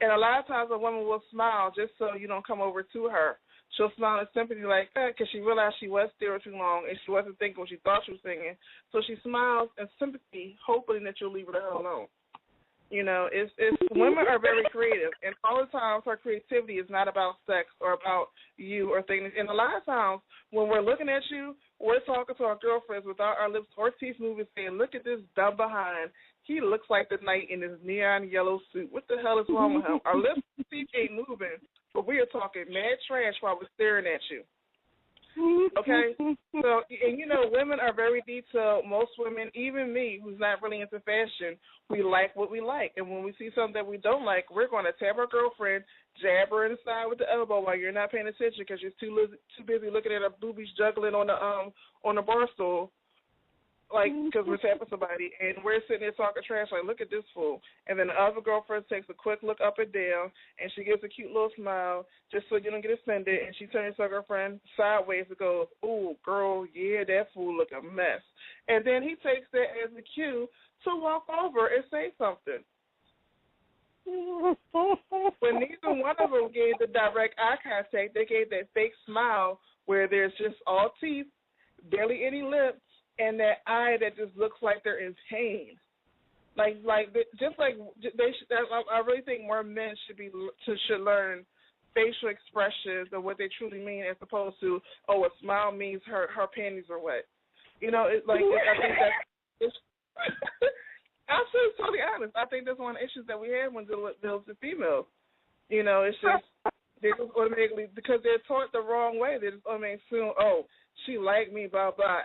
And a lot of times a woman will smile just so you don't come over to her. She'll smile in sympathy like that because she realized she was there too long and she wasn't thinking what she thought she was thinking. So she smiles in sympathy, hoping that you'll leave her the hell alone. You know, it's women are very creative, and all the times her creativity is not about sex or about you or things. And a lot of times when we're looking at you, we're talking to our girlfriends without our lips or teeth moving, saying, look at this dumb behind. He looks like the knight in his neon yellow suit. What the hell is wrong with him? Our lips and teeth ain't moving, but we are talking mad trash while we're staring at you. Okay? So, and you know, women are very detailed. Most women, even me, who's not really into fashion, we like what we like. And when we see something that we don't like, we're going to tap our girlfriend, jab her in the side with the elbow while you're not paying attention because you're too busy looking at her boobies juggling on the bar stool. Like, because we're tapping somebody, and we're sitting there talking trash, like, look at this fool. And then the other girlfriend takes a quick look up and down, and she gives a cute little smile just so you don't get offended, and she turns to her girlfriend sideways and goes, ooh, girl, yeah, that fool look a mess. And then he takes that as a cue to walk over and say something. When neither one of them gave the direct eye contact, they gave that fake smile where there's just all teeth, barely any lips, and that eye that just looks like they're in pain. I really think more men should learn facial expressions of what they truly mean as opposed to, a smile means her panties are wet. You know, I think that's I'm totally honest. I think that's one of the issues that we have when dealing with females. You know, it's just they just automatically, because they're taught the wrong way, they just automatically assume, she like me, blah, blah.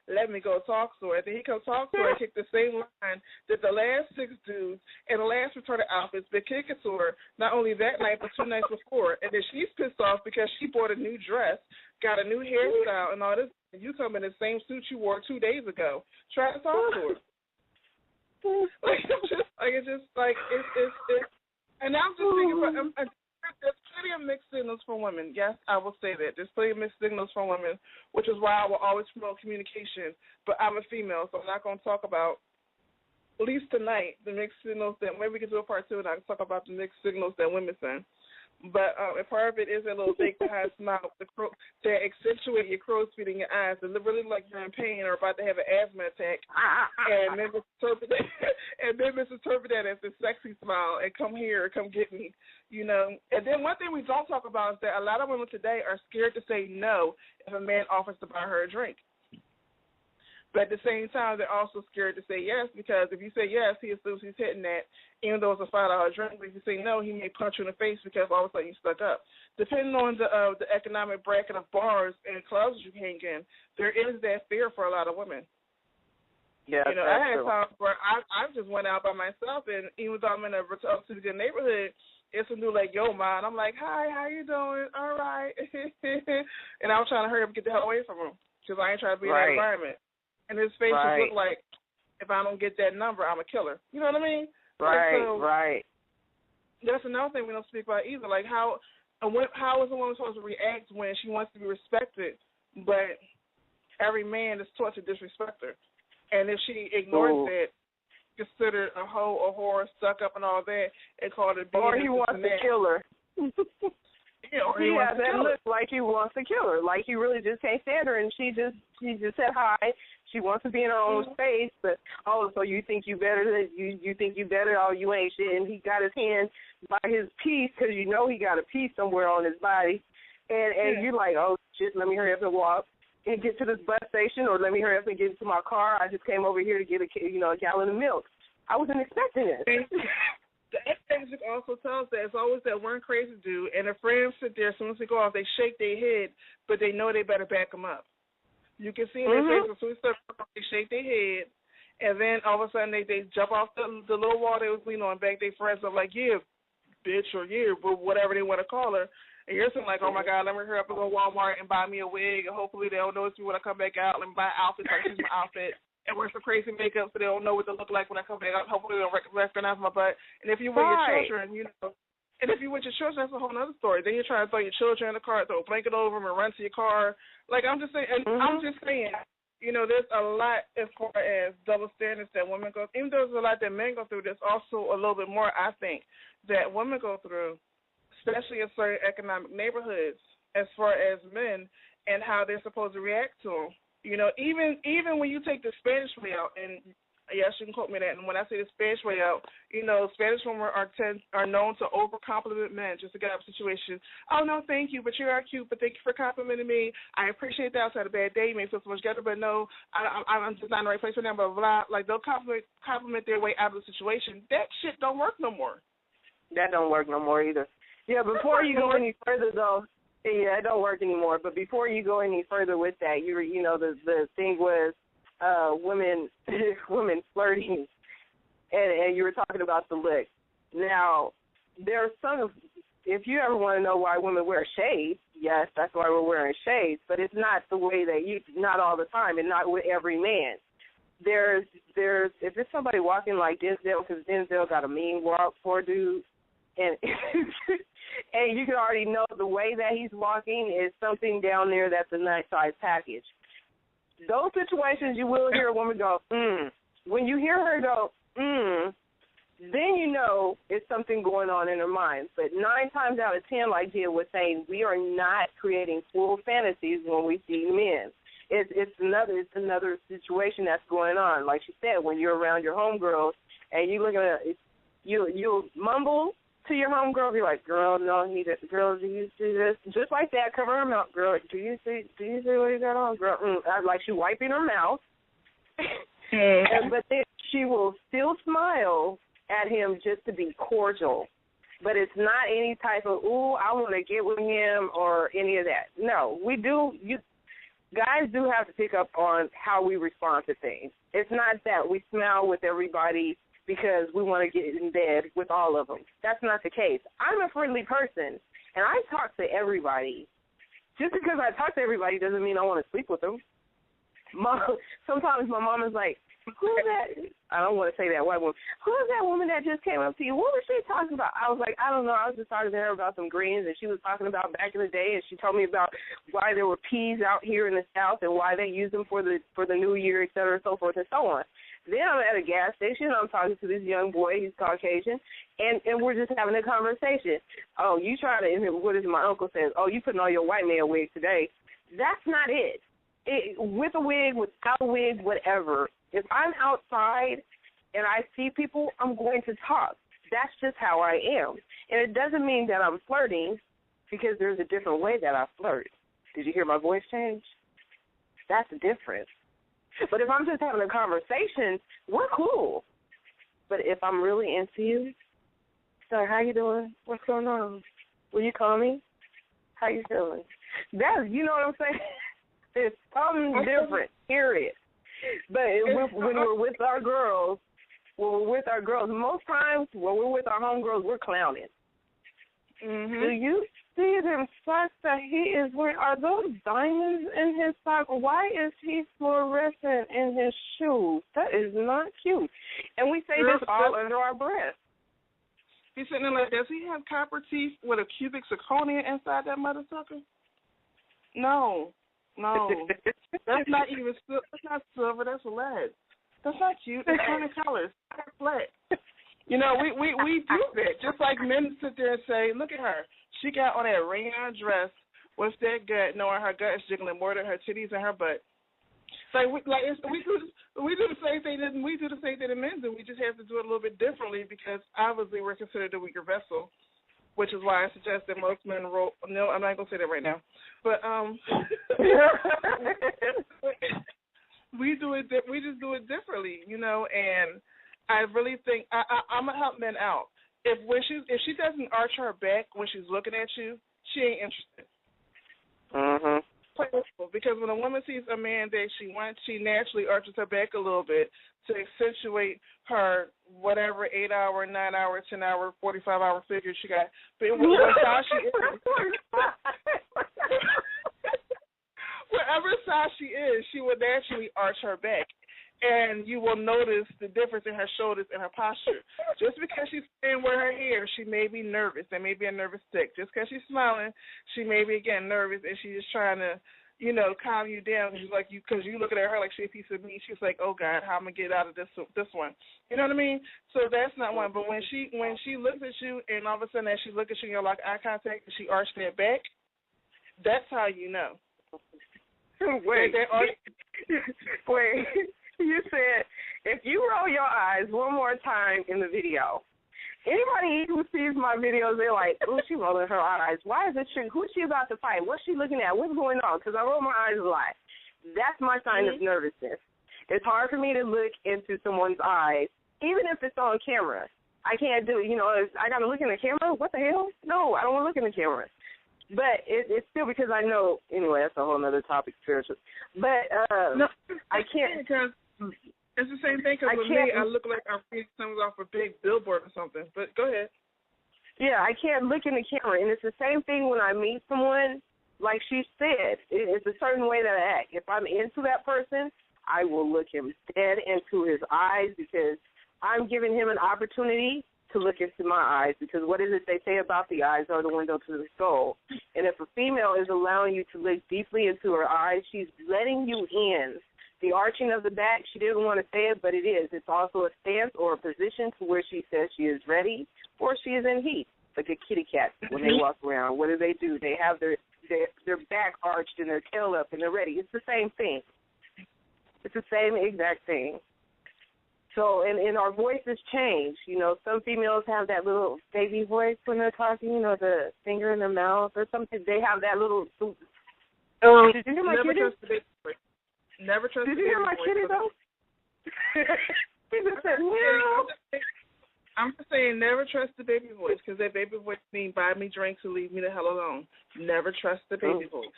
Let me go talk to her. And then he comes talk to her and kick the same line that the last 6 dudes and the last returning outfits been kicking to her, not only that night, but 2 nights before. And then she's pissed off because she bought a new dress, got a new hairstyle, and all this. And you come in the same suit you wore 2 days ago. Try to talk to her. And I'm just thinking, there's plenty of mixed signals for women. Yes, I will say that. There's plenty of mixed signals for women, which is why I will always promote communication. But I'm a female, so I'm not going to talk about least tonight, the mixed signals that maybe we can do a part 2 and I can talk about the mixed signals that women send. But a part of it is a little big behind smile to accentuate your crow's feet in your eyes and really like you're in pain or about to have an asthma attack. And then misinterpret that as a sexy smile and come here, come get me, you know. And then one thing we don't talk about is that a lot of women today are scared to say no if a man offers to buy her a drink. But at the same time, they're also scared to say yes because if you say yes, he assumes he's hitting that, even though it's a $5 drink. But if you say no, he may punch you in the face because all of a sudden you stuck up. Depending on the economic bracket of bars and clubs you hang in, there is that fear for a lot of women. Yeah, you know, I had times where I just went out by myself, and even though I'm in a good neighborhood, it's a new like, yo, man. I'm like, hi, how you doing? All right. And I was trying to hurry up and get the hell away from him because I ain't trying to be in that environment. And his face just looked like, if I don't get that number, I'm a killer. You know what I mean? Right. That's another thing we don't speak about either. Like how is a woman supposed to react when she wants to be respected, but every man is taught to disrespect her? And if she ignores that, considered a hoe, a whore, stuck up and all that, and called it being or he wants to kill her. Yeah, or he has that look like he wants to kill her, like he really just can't stand her, and she just said hi. She wants to be in her own space, but so you think you better? You think you better? Oh, you ain't shit. And he got his hand by his piece because you know he got a piece somewhere on his body, and you're like, oh shit, let me hurry up and walk and get to this bus station, or let me hurry up and get into my car. I just came over here to get a gallon of milk. I wasn't expecting it. The X-Music also tells that it's always that one crazy dude, and the friends sit there as soon as they go off, they shake their head, but they know they better back them up. You can see in their face as soon as they shake their head, and then all of a sudden they jump off the little wall they was leaning on, back their friends up like, yeah, bitch, or yeah, whatever they want to call her. And you're saying like, oh my God, let me hurry up and go to Walmart and buy me a wig, and hopefully they don't notice me when I come back out and buy outfits like this is my outfit. And wear some crazy makeup so they don't know what to look like when I come back up. Hopefully they don't recognize my butt. And if you're with your children, you know, and if you're with your children, that's a whole other story. Then you're trying to throw your children in the car, throw a blanket over them, and run to your car. Like I'm just saying, you know, there's a lot as far as double standards that women go. Even though there's a lot that men go through, there's also a little bit more, I think, that women go through, especially in certain economic neighborhoods, as far as men and how they're supposed to react to them. You know, even when you take the Spanish way out, and yes, you can quote me that. And when I say the Spanish way out, you know, Spanish women are known to over-compliment men just to get out of a situation. Oh, no, thank you, but you are cute, but thank you for complimenting me. I appreciate that. I had a bad day. You may feel so much better, but no, I'm just not in the right place for them, blah, blah, blah. Like, they'll compliment their way out of the situation. That shit don't work no more. That don't work no more either. Yeah, before you go any further, though, yeah, it don't work anymore. But before you go any further with that, you know, the thing was women flirting, and you were talking about the look. Now, there are some. If you ever want to know why women wear shades, yes, that's why we're wearing shades. But it's not the way that not all the time, and not with every man. There's if there's somebody walking like Denzel, because Denzel got a mean walk, poor dude, and. And you can already know the way that he's walking is something down there that's a nice size package. Those situations you will hear a woman go, When you hear her go, then you know it's something going on in her mind. But 9 times out of 10, like Diyah was saying, we are not creating full fantasies when we see men. It's another situation that's going on. Like she said, when you're around your homegirls and you look at you'll mumble to your homegirl, be like, girl, no, girl, do you see this? Just like that, cover her mouth, girl. Do you see what you got on, girl? Like she wiping her mouth, but then she will still smile at him just to be cordial. But it's not any type of, ooh, I want to get with him or any of that. No, we do. Guys do have to pick up on how we respond to things. It's not that we smile with everybody because we want to get in bed with all of them. That's not the case. I'm a friendly person, and I talk to everybody. Just because I talk to everybody doesn't mean I want to sleep with them. Sometimes my mom is like, who's that? I don't want to say that white woman. Who's that woman that just came up to you? What was she talking about? I was like, I don't know. I was just talking to her about some greens, and she was talking about back in the day, and she told me about why there were peas out here in the South and why they use them for the New Year, et cetera, so forth and so on. Then I'm at a gas station. I'm talking to this young boy. He's Caucasian, and we're just having a conversation. Oh, you try to? What is my uncle says? Oh, you putting on your white man wig today? That's not it. With a wig, without a wig, whatever. If I'm outside and I see people, I'm going to talk. That's just how I am. And it doesn't mean that I'm flirting, because there's a different way that I flirt. Did you hear my voice change? That's the difference. But if I'm just having a conversation, we're cool. But if I'm really into you, so how you doing? What's going on? Will you call me? How you feeling? You know what I'm saying? It's something different, period. But when we're with our girls, most times when we're with our homegirls, we're clowning. Mm-hmm. Do you see them socks that he is wearing? Are those diamonds in his sock? Why is he fluorescent in his shoes? That is not cute. And we say this all under our breath. He's sitting there like, does he have copper teeth with a cubic zirconia inside that mother sucker? No. That's not even silver. That's not silver. That's lead. That's not cute. It's turning colors. That's black. You know, we do that. Just like men sit there and say, look at her. She got on that rayon dress with that gut, knowing her gut is jiggling more than her titties and her butt. We do the same thing that we do the same thing that men do. We just have to do it a little bit differently because obviously we're considered the weaker vessel, which is why I suggest that most men roll. No, I'm not going to say that right now. But we just do it differently, you know. And I really think I'm gonna help men out. If she doesn't arch her back when she's looking at you, she ain't interested. Mhm. Because when a woman sees a man that she wants, she naturally arches her back a little bit to accentuate her whatever 8-hour, 9-hour, 10-hour, 45-hour figure she got. But what size she is, whatever size she is, she will naturally arch her back. And you will notice the difference in her shoulders and her posture. Just because she's staying with her hair, she may be nervous. There may be a nervous tick. Just because she's smiling, she may be, again, nervous, and she's just trying to, you know, calm you down. Because you looking at her like she's a piece of meat. She's like, oh, God, how am I going to get out of this one? You know what I mean? So that's not one. But when she looks at you, and all of a sudden as she looks at you, you're like eye contact, and she arched her back, that's how you know. Wait. You said, if you roll your eyes one more time in the video, anybody who sees my videos, they're like, oh, she rolling her eyes. Why is it true? Who's she about to fight? What's she looking at? What's going on? Because I roll my eyes a lot. That's my sign of nervousness. It's hard for me to look into someone's eyes, even if it's on camera. I can't do it. You know, I got to look in the camera? What the hell? No, I don't want to look in the camera. But it's still because I know, anyway, that's a whole other topic, spiritual. But no, I can't. It's the same thing because with me, I look like I'm reading something off a big billboard or something. But go ahead. Yeah, I can't look in the camera. And it's the same thing when I meet someone. Like she said, it's a certain way that I act. If I'm into that person, I will look him dead into his eyes because I'm giving him an opportunity to look into my eyes, because what is it they say about the eyes are the window to the soul. And if a female is allowing you to look deeply into her eyes, she's letting you in. The arching of the back, she didn't want to say it, but it is. It's also a stance or a position to where she says she is ready or she is in heat, like a kitty cat when they walk around. What do? They have their back arched and their tail up and they're ready. It's the same thing. It's the same exact thing. So, and our voices change. You know, some females have that little baby voice when they're talking, you know, the finger in their mouth or something. They have that little... Did you hear my kitty? Never trust Did you hear my kitty, though? He just said, meow. I'm just saying, never trust the baby voice, because that baby voice means buy me drinks and leave me the hell alone. Never trust the baby voice.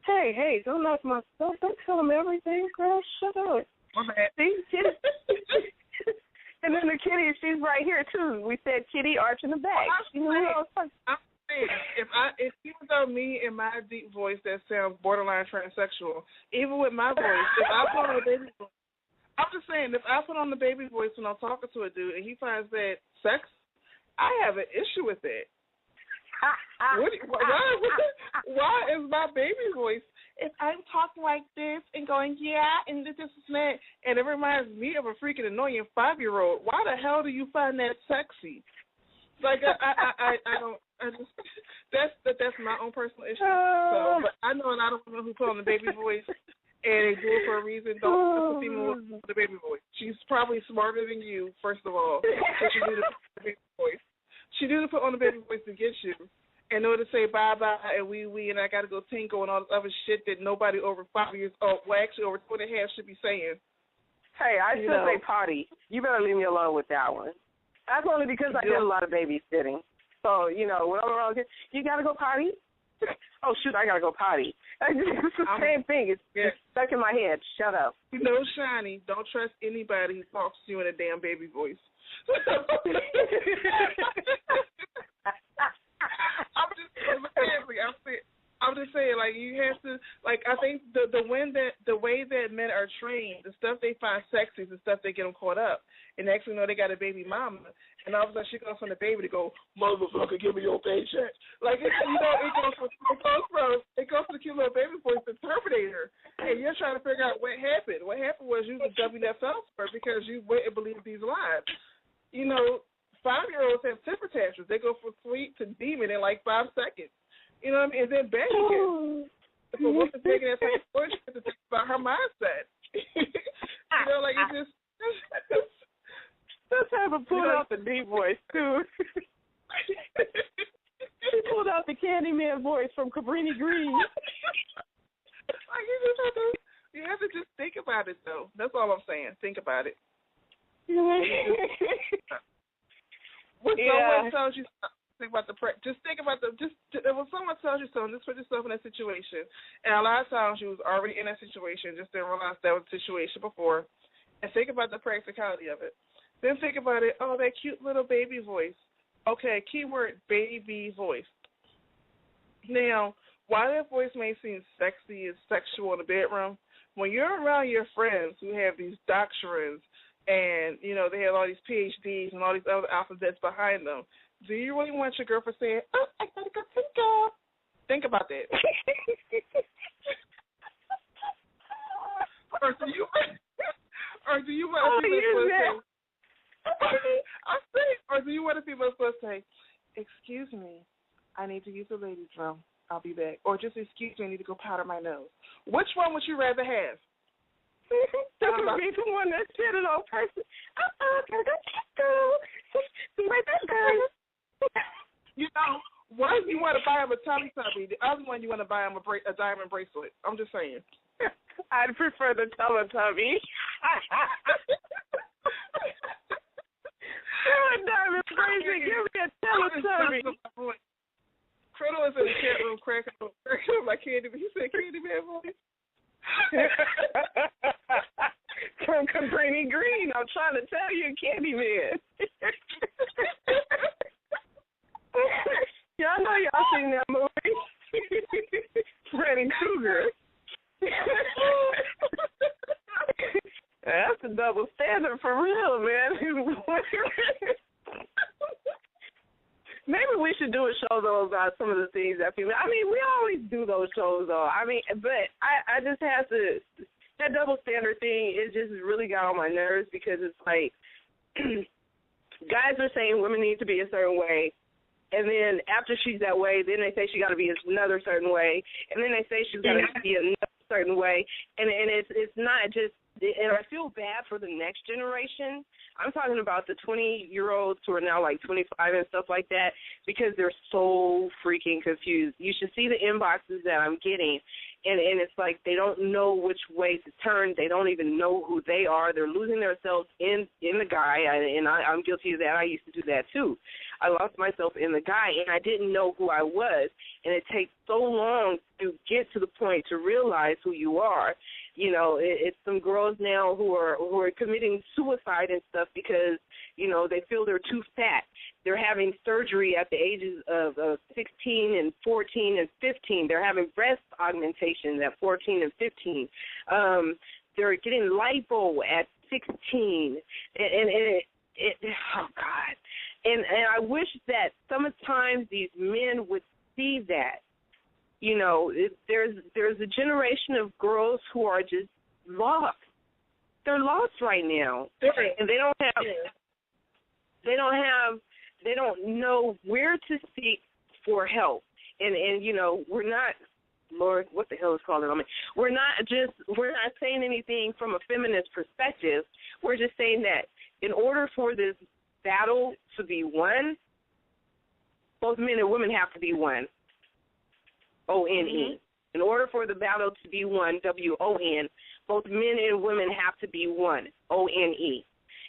Hey, don't knock my stuff. Don't tell him everything, girl. Shut up. See, kitty. And then the kitty, she's right here, too. We said kitty arch in the back. I'm saying, if even though me and my deep voice that sounds borderline transsexual, even with my voice, if I put on a baby voice, I'm just saying, if I put on the baby voice when I'm talking to a dude and he finds that sex, I have an issue with it. Why is my baby voice if I'm talking like this and going, yeah, and this is that, and it reminds me of a freaking annoying 5-year-old. Why the hell do you find that sexy? Like I don't. I just that's my own personal issue. So, but I know a lot of women who put on the baby voice and they do it for a reason. Don't trust a female with the baby voice. She's probably smarter than you, first of all. So she did put on the baby voice. She did put on the baby voice to get you. In order to say bye bye and we and I got to go tinkle and all this other shit that nobody over 5 years old, well actually over 2.5 should be saying. Hey, I should say potty. You better leave me alone with that one. That's only because I did a lot of babysitting. So, when I'm around, you got to go potty? Oh, shoot, I got to go potty. It's the same thing. It's stuck in my head. Shut up. Shani, don't trust anybody who talks to you in a damn baby voice. I'm just saying, like, you have to, like, I think the way that men are trained, the stuff they find sexy is the stuff they get them caught up. And next thing you know, they got a baby mama, and all of a sudden she goes from the baby to go, motherfucker, give me your paycheck. Like, it goes from the cute little baby voice to Terminator, and you're trying to figure out what happened. What happened was you was WFL because you wouldn't believe these lies. 5-year-olds have temper tantrums. They go from sweet to demon in like 5 seconds. You know what I mean? And then back again. If a woman's taking that same voice, she has to think about her mindset. Like it just. Let's have her pull out the deep voice, too. She pulled out the Candyman voice from Cabrini Green. Like you have to just think about it, though. That's all I'm saying. Think about it. When someone tells you think about when someone tells you something, just put yourself in that situation. And a lot of times you was already in that situation, just didn't realize that was the situation before. And think about the practicality of it. Then think about it, that cute little baby voice. Okay, keyword baby voice. Now, while that voice may seem sexy and sexual in the bedroom, when you're around your friends who have these doctrines and, they have all these PhDs and all these other alphabets behind them, do you really want your girlfriend saying, oh, I gotta go tinkle? Think about that. Or do you want a female to say, or do you want a female to say, excuse me, I need to use the ladies' room. I'll be back. Or just excuse me, I need to go powder my nose. Which one would you rather have? That would be the one that said it on person. One you want to buy him a tummy tubby, the other one you want to buy him a diamond bracelet. I'm just saying. I'd prefer the Teletubby. A diamond bracelet, give me a Teletubby. Criddle is in the chat room cracking up like Candy. He said Candyman voice. From Cabrini Green, I'm trying to tell you, Candyman. Y'all know y'all seen that movie. Freddy Krueger. That's a double standard for real, man. Maybe we should do a show, though, about some of the things that people... I mean, we always do those shows, though. I mean, but I just have to... That double standard thing, it just really got on my nerves because it's like guys are saying women need to be a certain way, and then after she's that way, then they say she got to be another certain way, and then they say she's got to be another certain way, and it's not just... And I feel bad for the next generation. I'm talking about the 20-year-olds who are now like 25 and stuff like that because they're so freaking confused. You should see the inboxes that I'm getting, and it's like they don't know which way to turn. They don't even know who they are. They're losing themselves in the guy, and I'm guilty of that. I used to do that too. I lost myself in the guy, and I didn't know who I was, and it takes so long to get to the point to realize who you are. You know, it's some girls now who are committing suicide and stuff because, you know, they feel they're too fat. They're having surgery at the ages of 16 and 14 and 15. They're having breast augmentations at 14 and 15. They're getting lipo at 16. And oh, God. And I wish that sometimes these men would see that there's a generation of girls who are just lost. They're lost right now, and they don't know where to seek for help. And we're not, Lord, what the hell is calling on me? We're not saying anything from a feminist perspective. We're just saying that in order for this battle to be won, both men and women have to be won. O-N-E. In order for the battle to be won, W-O-N, both men and women have to be one, O-N-E,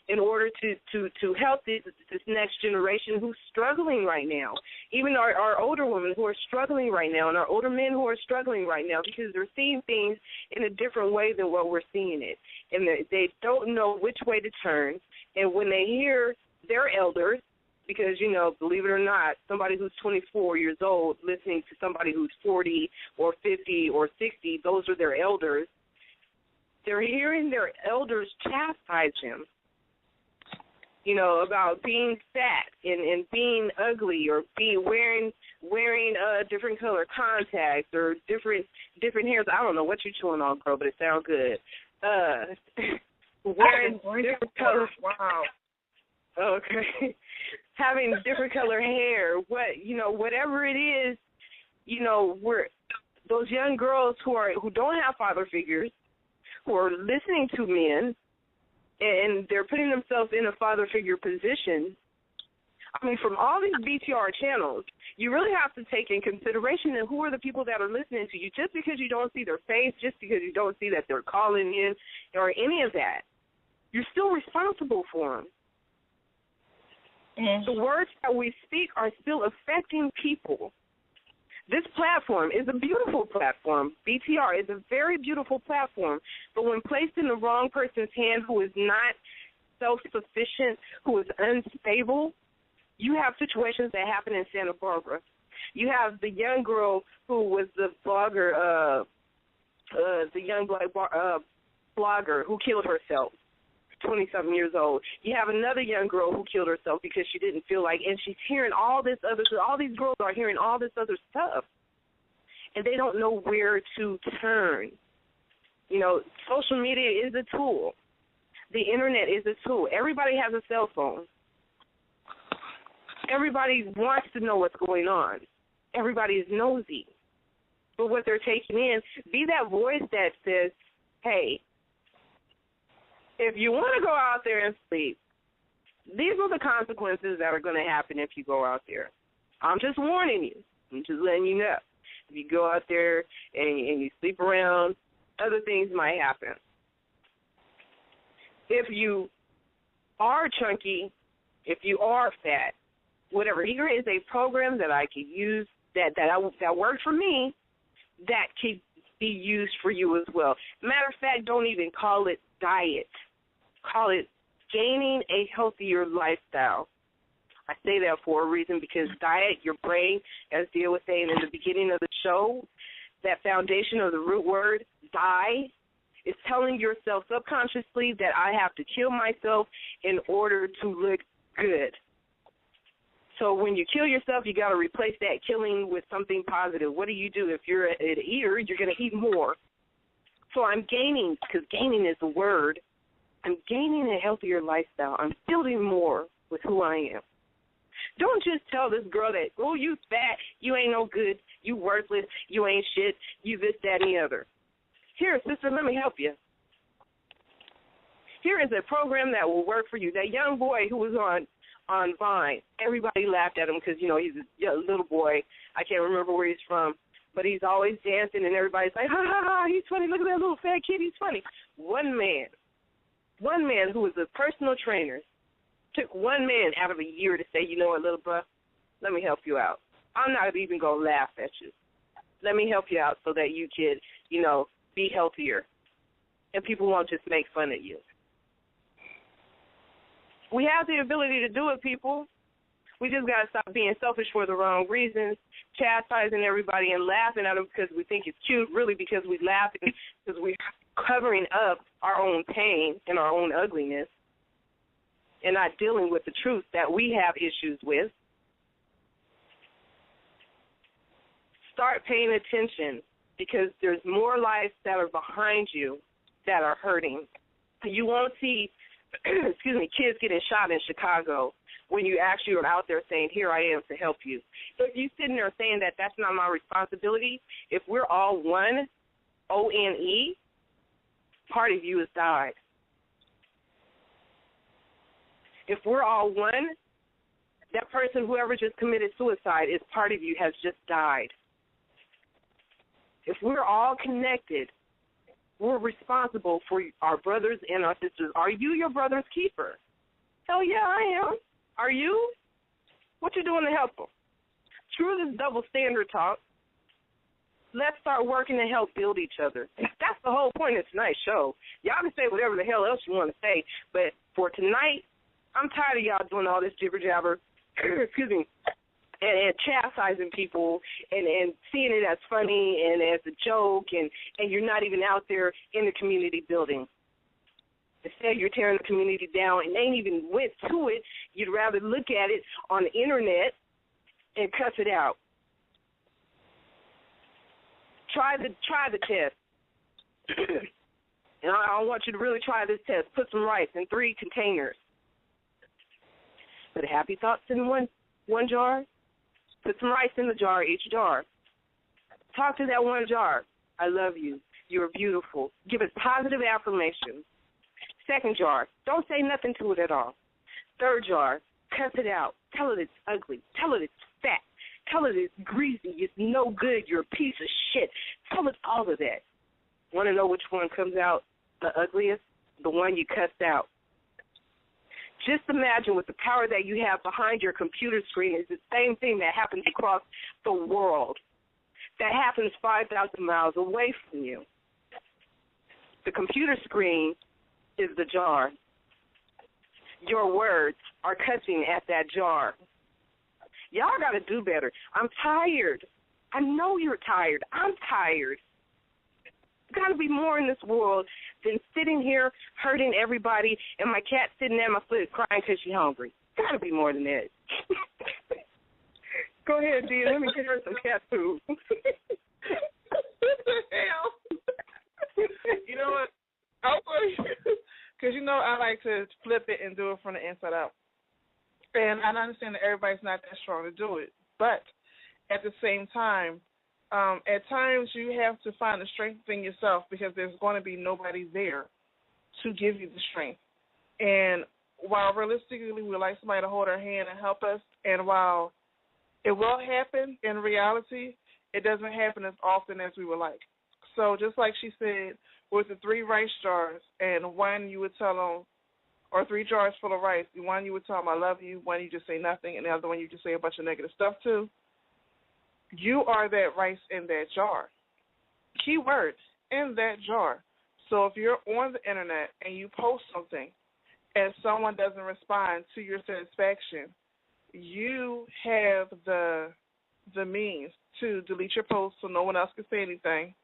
in order to help this next generation who's struggling right now. Even our older women who are struggling right now, and our older men who are struggling right now, because they're seeing things in a different way than what we're seeing it. And they don't know which way to turn. And when they hear their elders, because, believe it or not, somebody who's 24 years old listening to somebody who's 40 or 50 or 60, those are their elders. They're hearing their elders chastise them, about being fat and being ugly, or wearing different color contacts or different hairs. I don't know what you're chewing on, girl, but it sounds good. Wearing different colors. Wow. Okay. Having different color hair, whatever it is, we're those young girls who don't have father figures, who are listening to men, and they're putting themselves in a father figure position. I mean, from all these BTR channels, you really have to take in consideration that who are the people that are listening to you. Just because you don't see their face, just because you don't see that they're calling in, or any of that, you're still responsible for them. The words that we speak are still affecting people. This platform is a beautiful platform. BTR is a very beautiful platform. But when placed in the wrong person's hand, who is not self-sufficient, who is unstable, you have situations that happen in Santa Barbara. You have the young girl who was the blogger, the young black blogger who killed herself. 20-something years old. You have another young girl who killed herself because she didn't feel like, and she's hearing all this other, all these girls are hearing all this other stuff, and they don't know where to turn. Social media is a tool. The internet is a tool. Everybody has a cell phone. Everybody wants to know what's going on. Everybody is nosy. But what they're taking in, be that voice that says, hey, if you want to go out there and sleep, these are the consequences that are going to happen if you go out there. I'm just warning you. I'm just letting you know. If you go out there and you sleep around, other things might happen. If you are chunky, if you are fat, whatever, here is a program that I could use that worked for me that could be used for you as well. Matter of fact, don't even call it diet. Call it gaining a healthier lifestyle. I say that for a reason, because diet, your brain, as Diyah was saying in the beginning of the show, that foundation of the root word, die, is telling yourself subconsciously that I have to kill myself in order to look good. So when you kill yourself, you got to replace that killing with something positive. What do? If you're an eater, you're going to eat more. So I'm gaining, because gaining is the word. I'm gaining a healthier lifestyle. I'm building more with who I am. Don't just tell this girl that, oh, you fat, you ain't no good, you worthless, you ain't shit, you this, that, and the other. Here, sister, let me help you. Here is a program that will work for you. That young boy who was on Vine, everybody laughed at him because, he's a little boy. I can't remember where he's from, but he's always dancing, and everybody's like, ha, ha, ha, he's funny. Look at that little fat kid, he's funny. One man who was a personal trainer took one man out of a year to say, you know what, little bro, let me help you out. I'm not even going to laugh at you. Let me help you out so that you can, be healthier, and people won't just make fun of you. We have the ability to do it, people. We just got to stop being selfish for the wrong reasons, chastising everybody and laughing at them because we think it's cute, really because we're laughing because we're covering up our own pain and our own ugliness and not dealing with the truth that we have issues with. start paying attention, because there's more lives that are behind you that are hurting. You won't see, kids getting shot in Chicago when you actually are out there saying, here I am to help you. If you sitting there saying that that's not my responsibility, if we're all one, O-N-E, part of you has died. If we're all one, that person, whoever just committed suicide, is part of you, has just died. If we're all connected, we're responsible for our brothers and our sisters. Are you your brother's keeper? Hell yeah, I am. Are you? What you doing to help them? Screw this double standard talk. Let's start working to help build each other. That's the whole point of tonight's show. Y'all can say whatever the hell else you want to say, but for tonight, I'm tired of y'all doing all this jibber-jabber, and chastising people and seeing it as funny and as a joke, and you're not even out there in the community building. Instead, you're tearing the community down and ain't even went to it. You'd rather look at it on the internet and cuss it out. Try the test. And I want you to really try this test. Put some rice in 3 containers. Put happy thoughts in one jar. Put some rice in the jar, each jar. Talk to that one jar. I love you. You're beautiful. Give it positive affirmations. Second jar, don't say nothing to it at all. Third jar, cuss it out. Tell it it's ugly. Tell it it's fat. Tell it it's greasy. It's no good. You're a piece of shit. Tell it all of that. Want to know which one comes out the ugliest? The one you cussed out. Just imagine with the power that you have behind your computer screen is the same thing that happens across the world. That happens 5,000 miles away from you. The computer screen is the jar. Your words are cussing at that jar. Y'all got to do better. I'm tired. I know you're tired. I'm tired. There's got to be more in this world than sitting here hurting everybody and my cat sitting at my foot crying because she's hungry. Got to be more than that. Go ahead, Diyah. Let me get her some cat food. You know what? Because, I like to flip it and do it from the inside out. And I understand that everybody's not that strong to do it. But at the same time, at times you have to find the strength in yourself because there's going to be nobody there to give you the strength. And while realistically we would like somebody to hold our hand and help us, and while it will happen in reality, it doesn't happen as often as we would like. So just like she said, with the 3 rice jars, and one you would tell them, or 3 jars full of rice, one you would tell them I love you, one you just say nothing, and the other one you just say a bunch of negative stuff to. You are that rice in that jar. Keyword, in that jar. So if you're on the internet and you post something and someone doesn't respond to your satisfaction, you have the means to delete your post so no one else can say anything,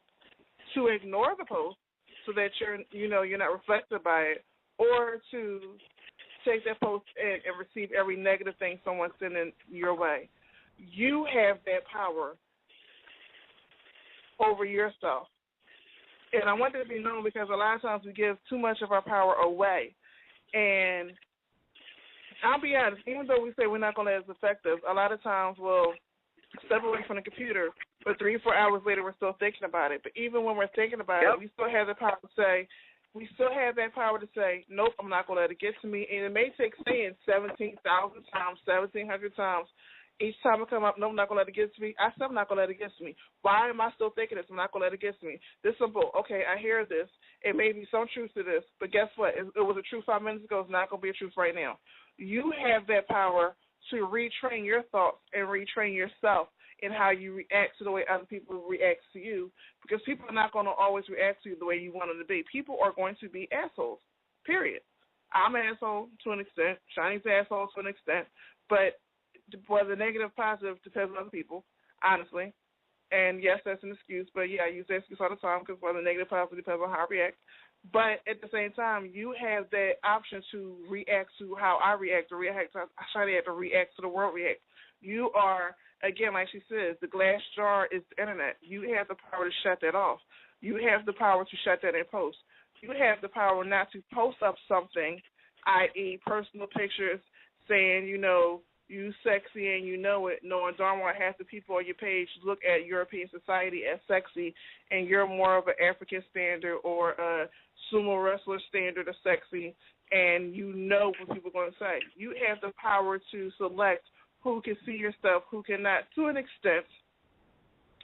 to ignore the post so that you're not reflected by it, or to take that post and receive every negative thing someone's sending your way. You have that power over yourself. And I want that to be known because a lot of times we give too much of our power away. And I'll be honest, even though we say we're not going to be as effective, a lot of times we'll step away from the computer, but 3 or 4 hours later we're still thinking about it. But even when we're thinking about it, we still have the power to say, nope, I'm not going to let it get to me. And it may take saying 17,000 times, 1,700 times. Each time I come up, no, I'm not going to let it get to me. I said I'm not going to let it get to me. Why am I still thinking this? I'm not going to let it get to me. This simple. Okay, I hear this. It may be some truth to this, but guess what? It was a truth 5 minutes ago. It's not going to be a truth right now. You have that power to retrain your thoughts and retrain yourself in how you react to the way other people react to you, because people are not going to always react to you the way you want them to be. People are going to be assholes, period. I'm an asshole to an extent. Shani's an asshole to an extent, but whether negative or positive depends on other people, honestly. And, yes, that's an excuse, but, yeah, I use that excuse all the time because whether negative or positive depends on how I react. But at the same time, you have that option to react to how I react, to react to how Shani had to react to the world react. You are, again, like she says, the glass jar is the internet. You have the power to shut that off. You have the power to shut that in post. You have the power not to post up something, i.e. personal pictures saying, you know, you sexy and you know it, knowing darn well half the people on your page look at European society as sexy and you're more of an African standard or a sumo wrestler standard of sexy, and you know what people are going to say. You have the power to select who can see your stuff, who cannot, to an extent,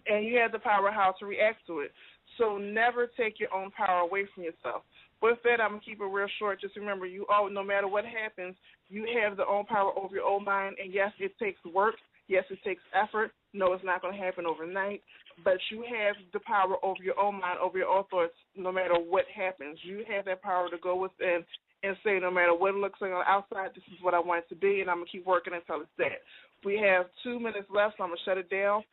and you have the power how to react to it. So never take your own power away from yourself. With that, I'm going to keep it real short. Just remember, you all, no matter what happens, you have the own power over your own mind. And, yes, it takes work. Yes, it takes effort. No, it's not going to happen overnight. But you have the power over your own mind, over your own thoughts, no matter what happens. You have that power to go within and say, no matter what it looks like on the outside, this is what I want it to be, and I'm going to keep working until it's that. We have 2 minutes left, so I'm going to shut it down.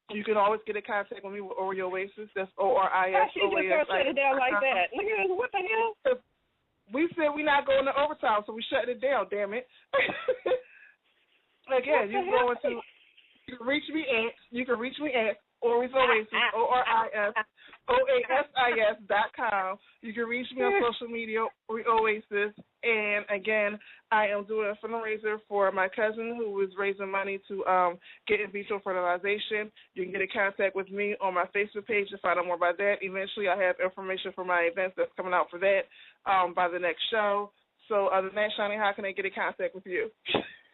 You can always get in contact with me with Oreo Oasis. That's ORIS. She just going to shut it down like that. Look at this. What the hell? We said we're not going to overtime, so we shut it down, damn it. Again, you can reach me at Oris Oasis, ORISOASIS.com. You can reach me on social media, Oasis. And, again, I am doing a fundraiser for my cousin who is raising money to get in vitro fertilization. You can get in contact with me on my Facebook page to find out more about that. Eventually, I have information for my events that's coming out for that by the next show. So, other than that, Shani, how can I get in contact with you?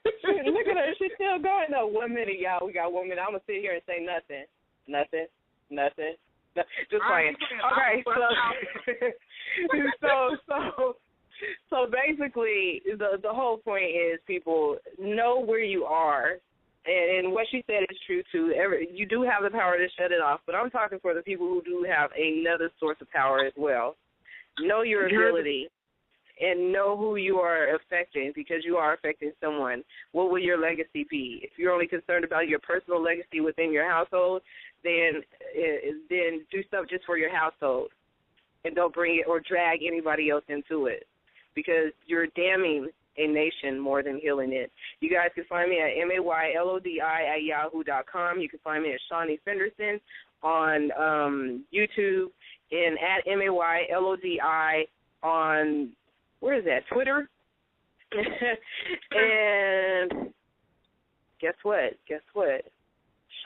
Look at her. She's still going. No, 1 minute, y'all. We got 1 minute. I'm going to sit here and say nothing. Just playing. Okay, so basically, the whole point is people know where you are, and what she said is true too. You do have the power to shut it off, but I'm talking for the people who do have another source of power as well. Know your ability. And know who you are affecting, because you are affecting someone. What will your legacy be? If you're only concerned about your personal legacy within your household, then do stuff just for your household, and don't bring it or drag anybody else into it, because you're damning a nation more than healing it. You guys can find me at maylodi@yahoo.com. You can find me at Shani Fenderson on YouTube, and at maylodi on, where is that, Twitter? And guess what?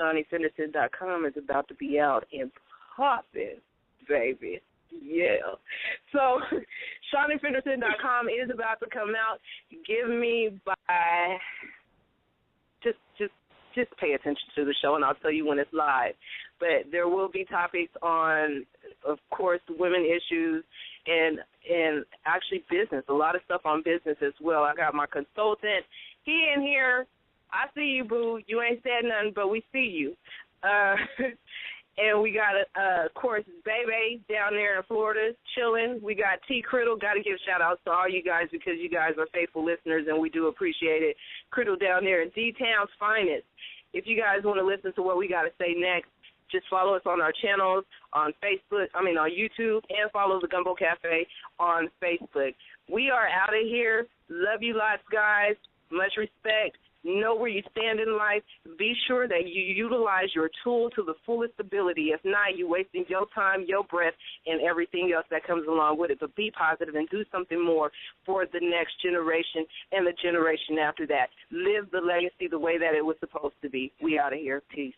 ShaniFenderson.com is about to be out and popping, baby. Yeah. So ShaniFenderson.com is about to come out. Give me by just pay attention to the show, and I'll tell you when it's live. But there will be topics on, of course, women issues and actually business, a lot of stuff on business as well. I got my consultant. He in here. I see you, boo. You ain't said nothing, but we see you. And we got, of course, Bebe down there in Florida chilling. We got T. Criddle. Got to give shout-outs to all you guys, because you guys are faithful listeners, and we do appreciate it. Criddle down there in D-Town's finest. If you guys want to listen to what we got to say next, just follow us on our channels on on YouTube, and follow the Gumbo Cafe on Facebook. We are out of here. Love you lots, guys. Much respect. Know where you stand in life. Be sure that you utilize your tool to the fullest ability. If not, you're wasting your time, your breath, and everything else that comes along with it. But be positive and do something more for the next generation and the generation after that. Live the legacy the way that it was supposed to be. We out of here. Peace.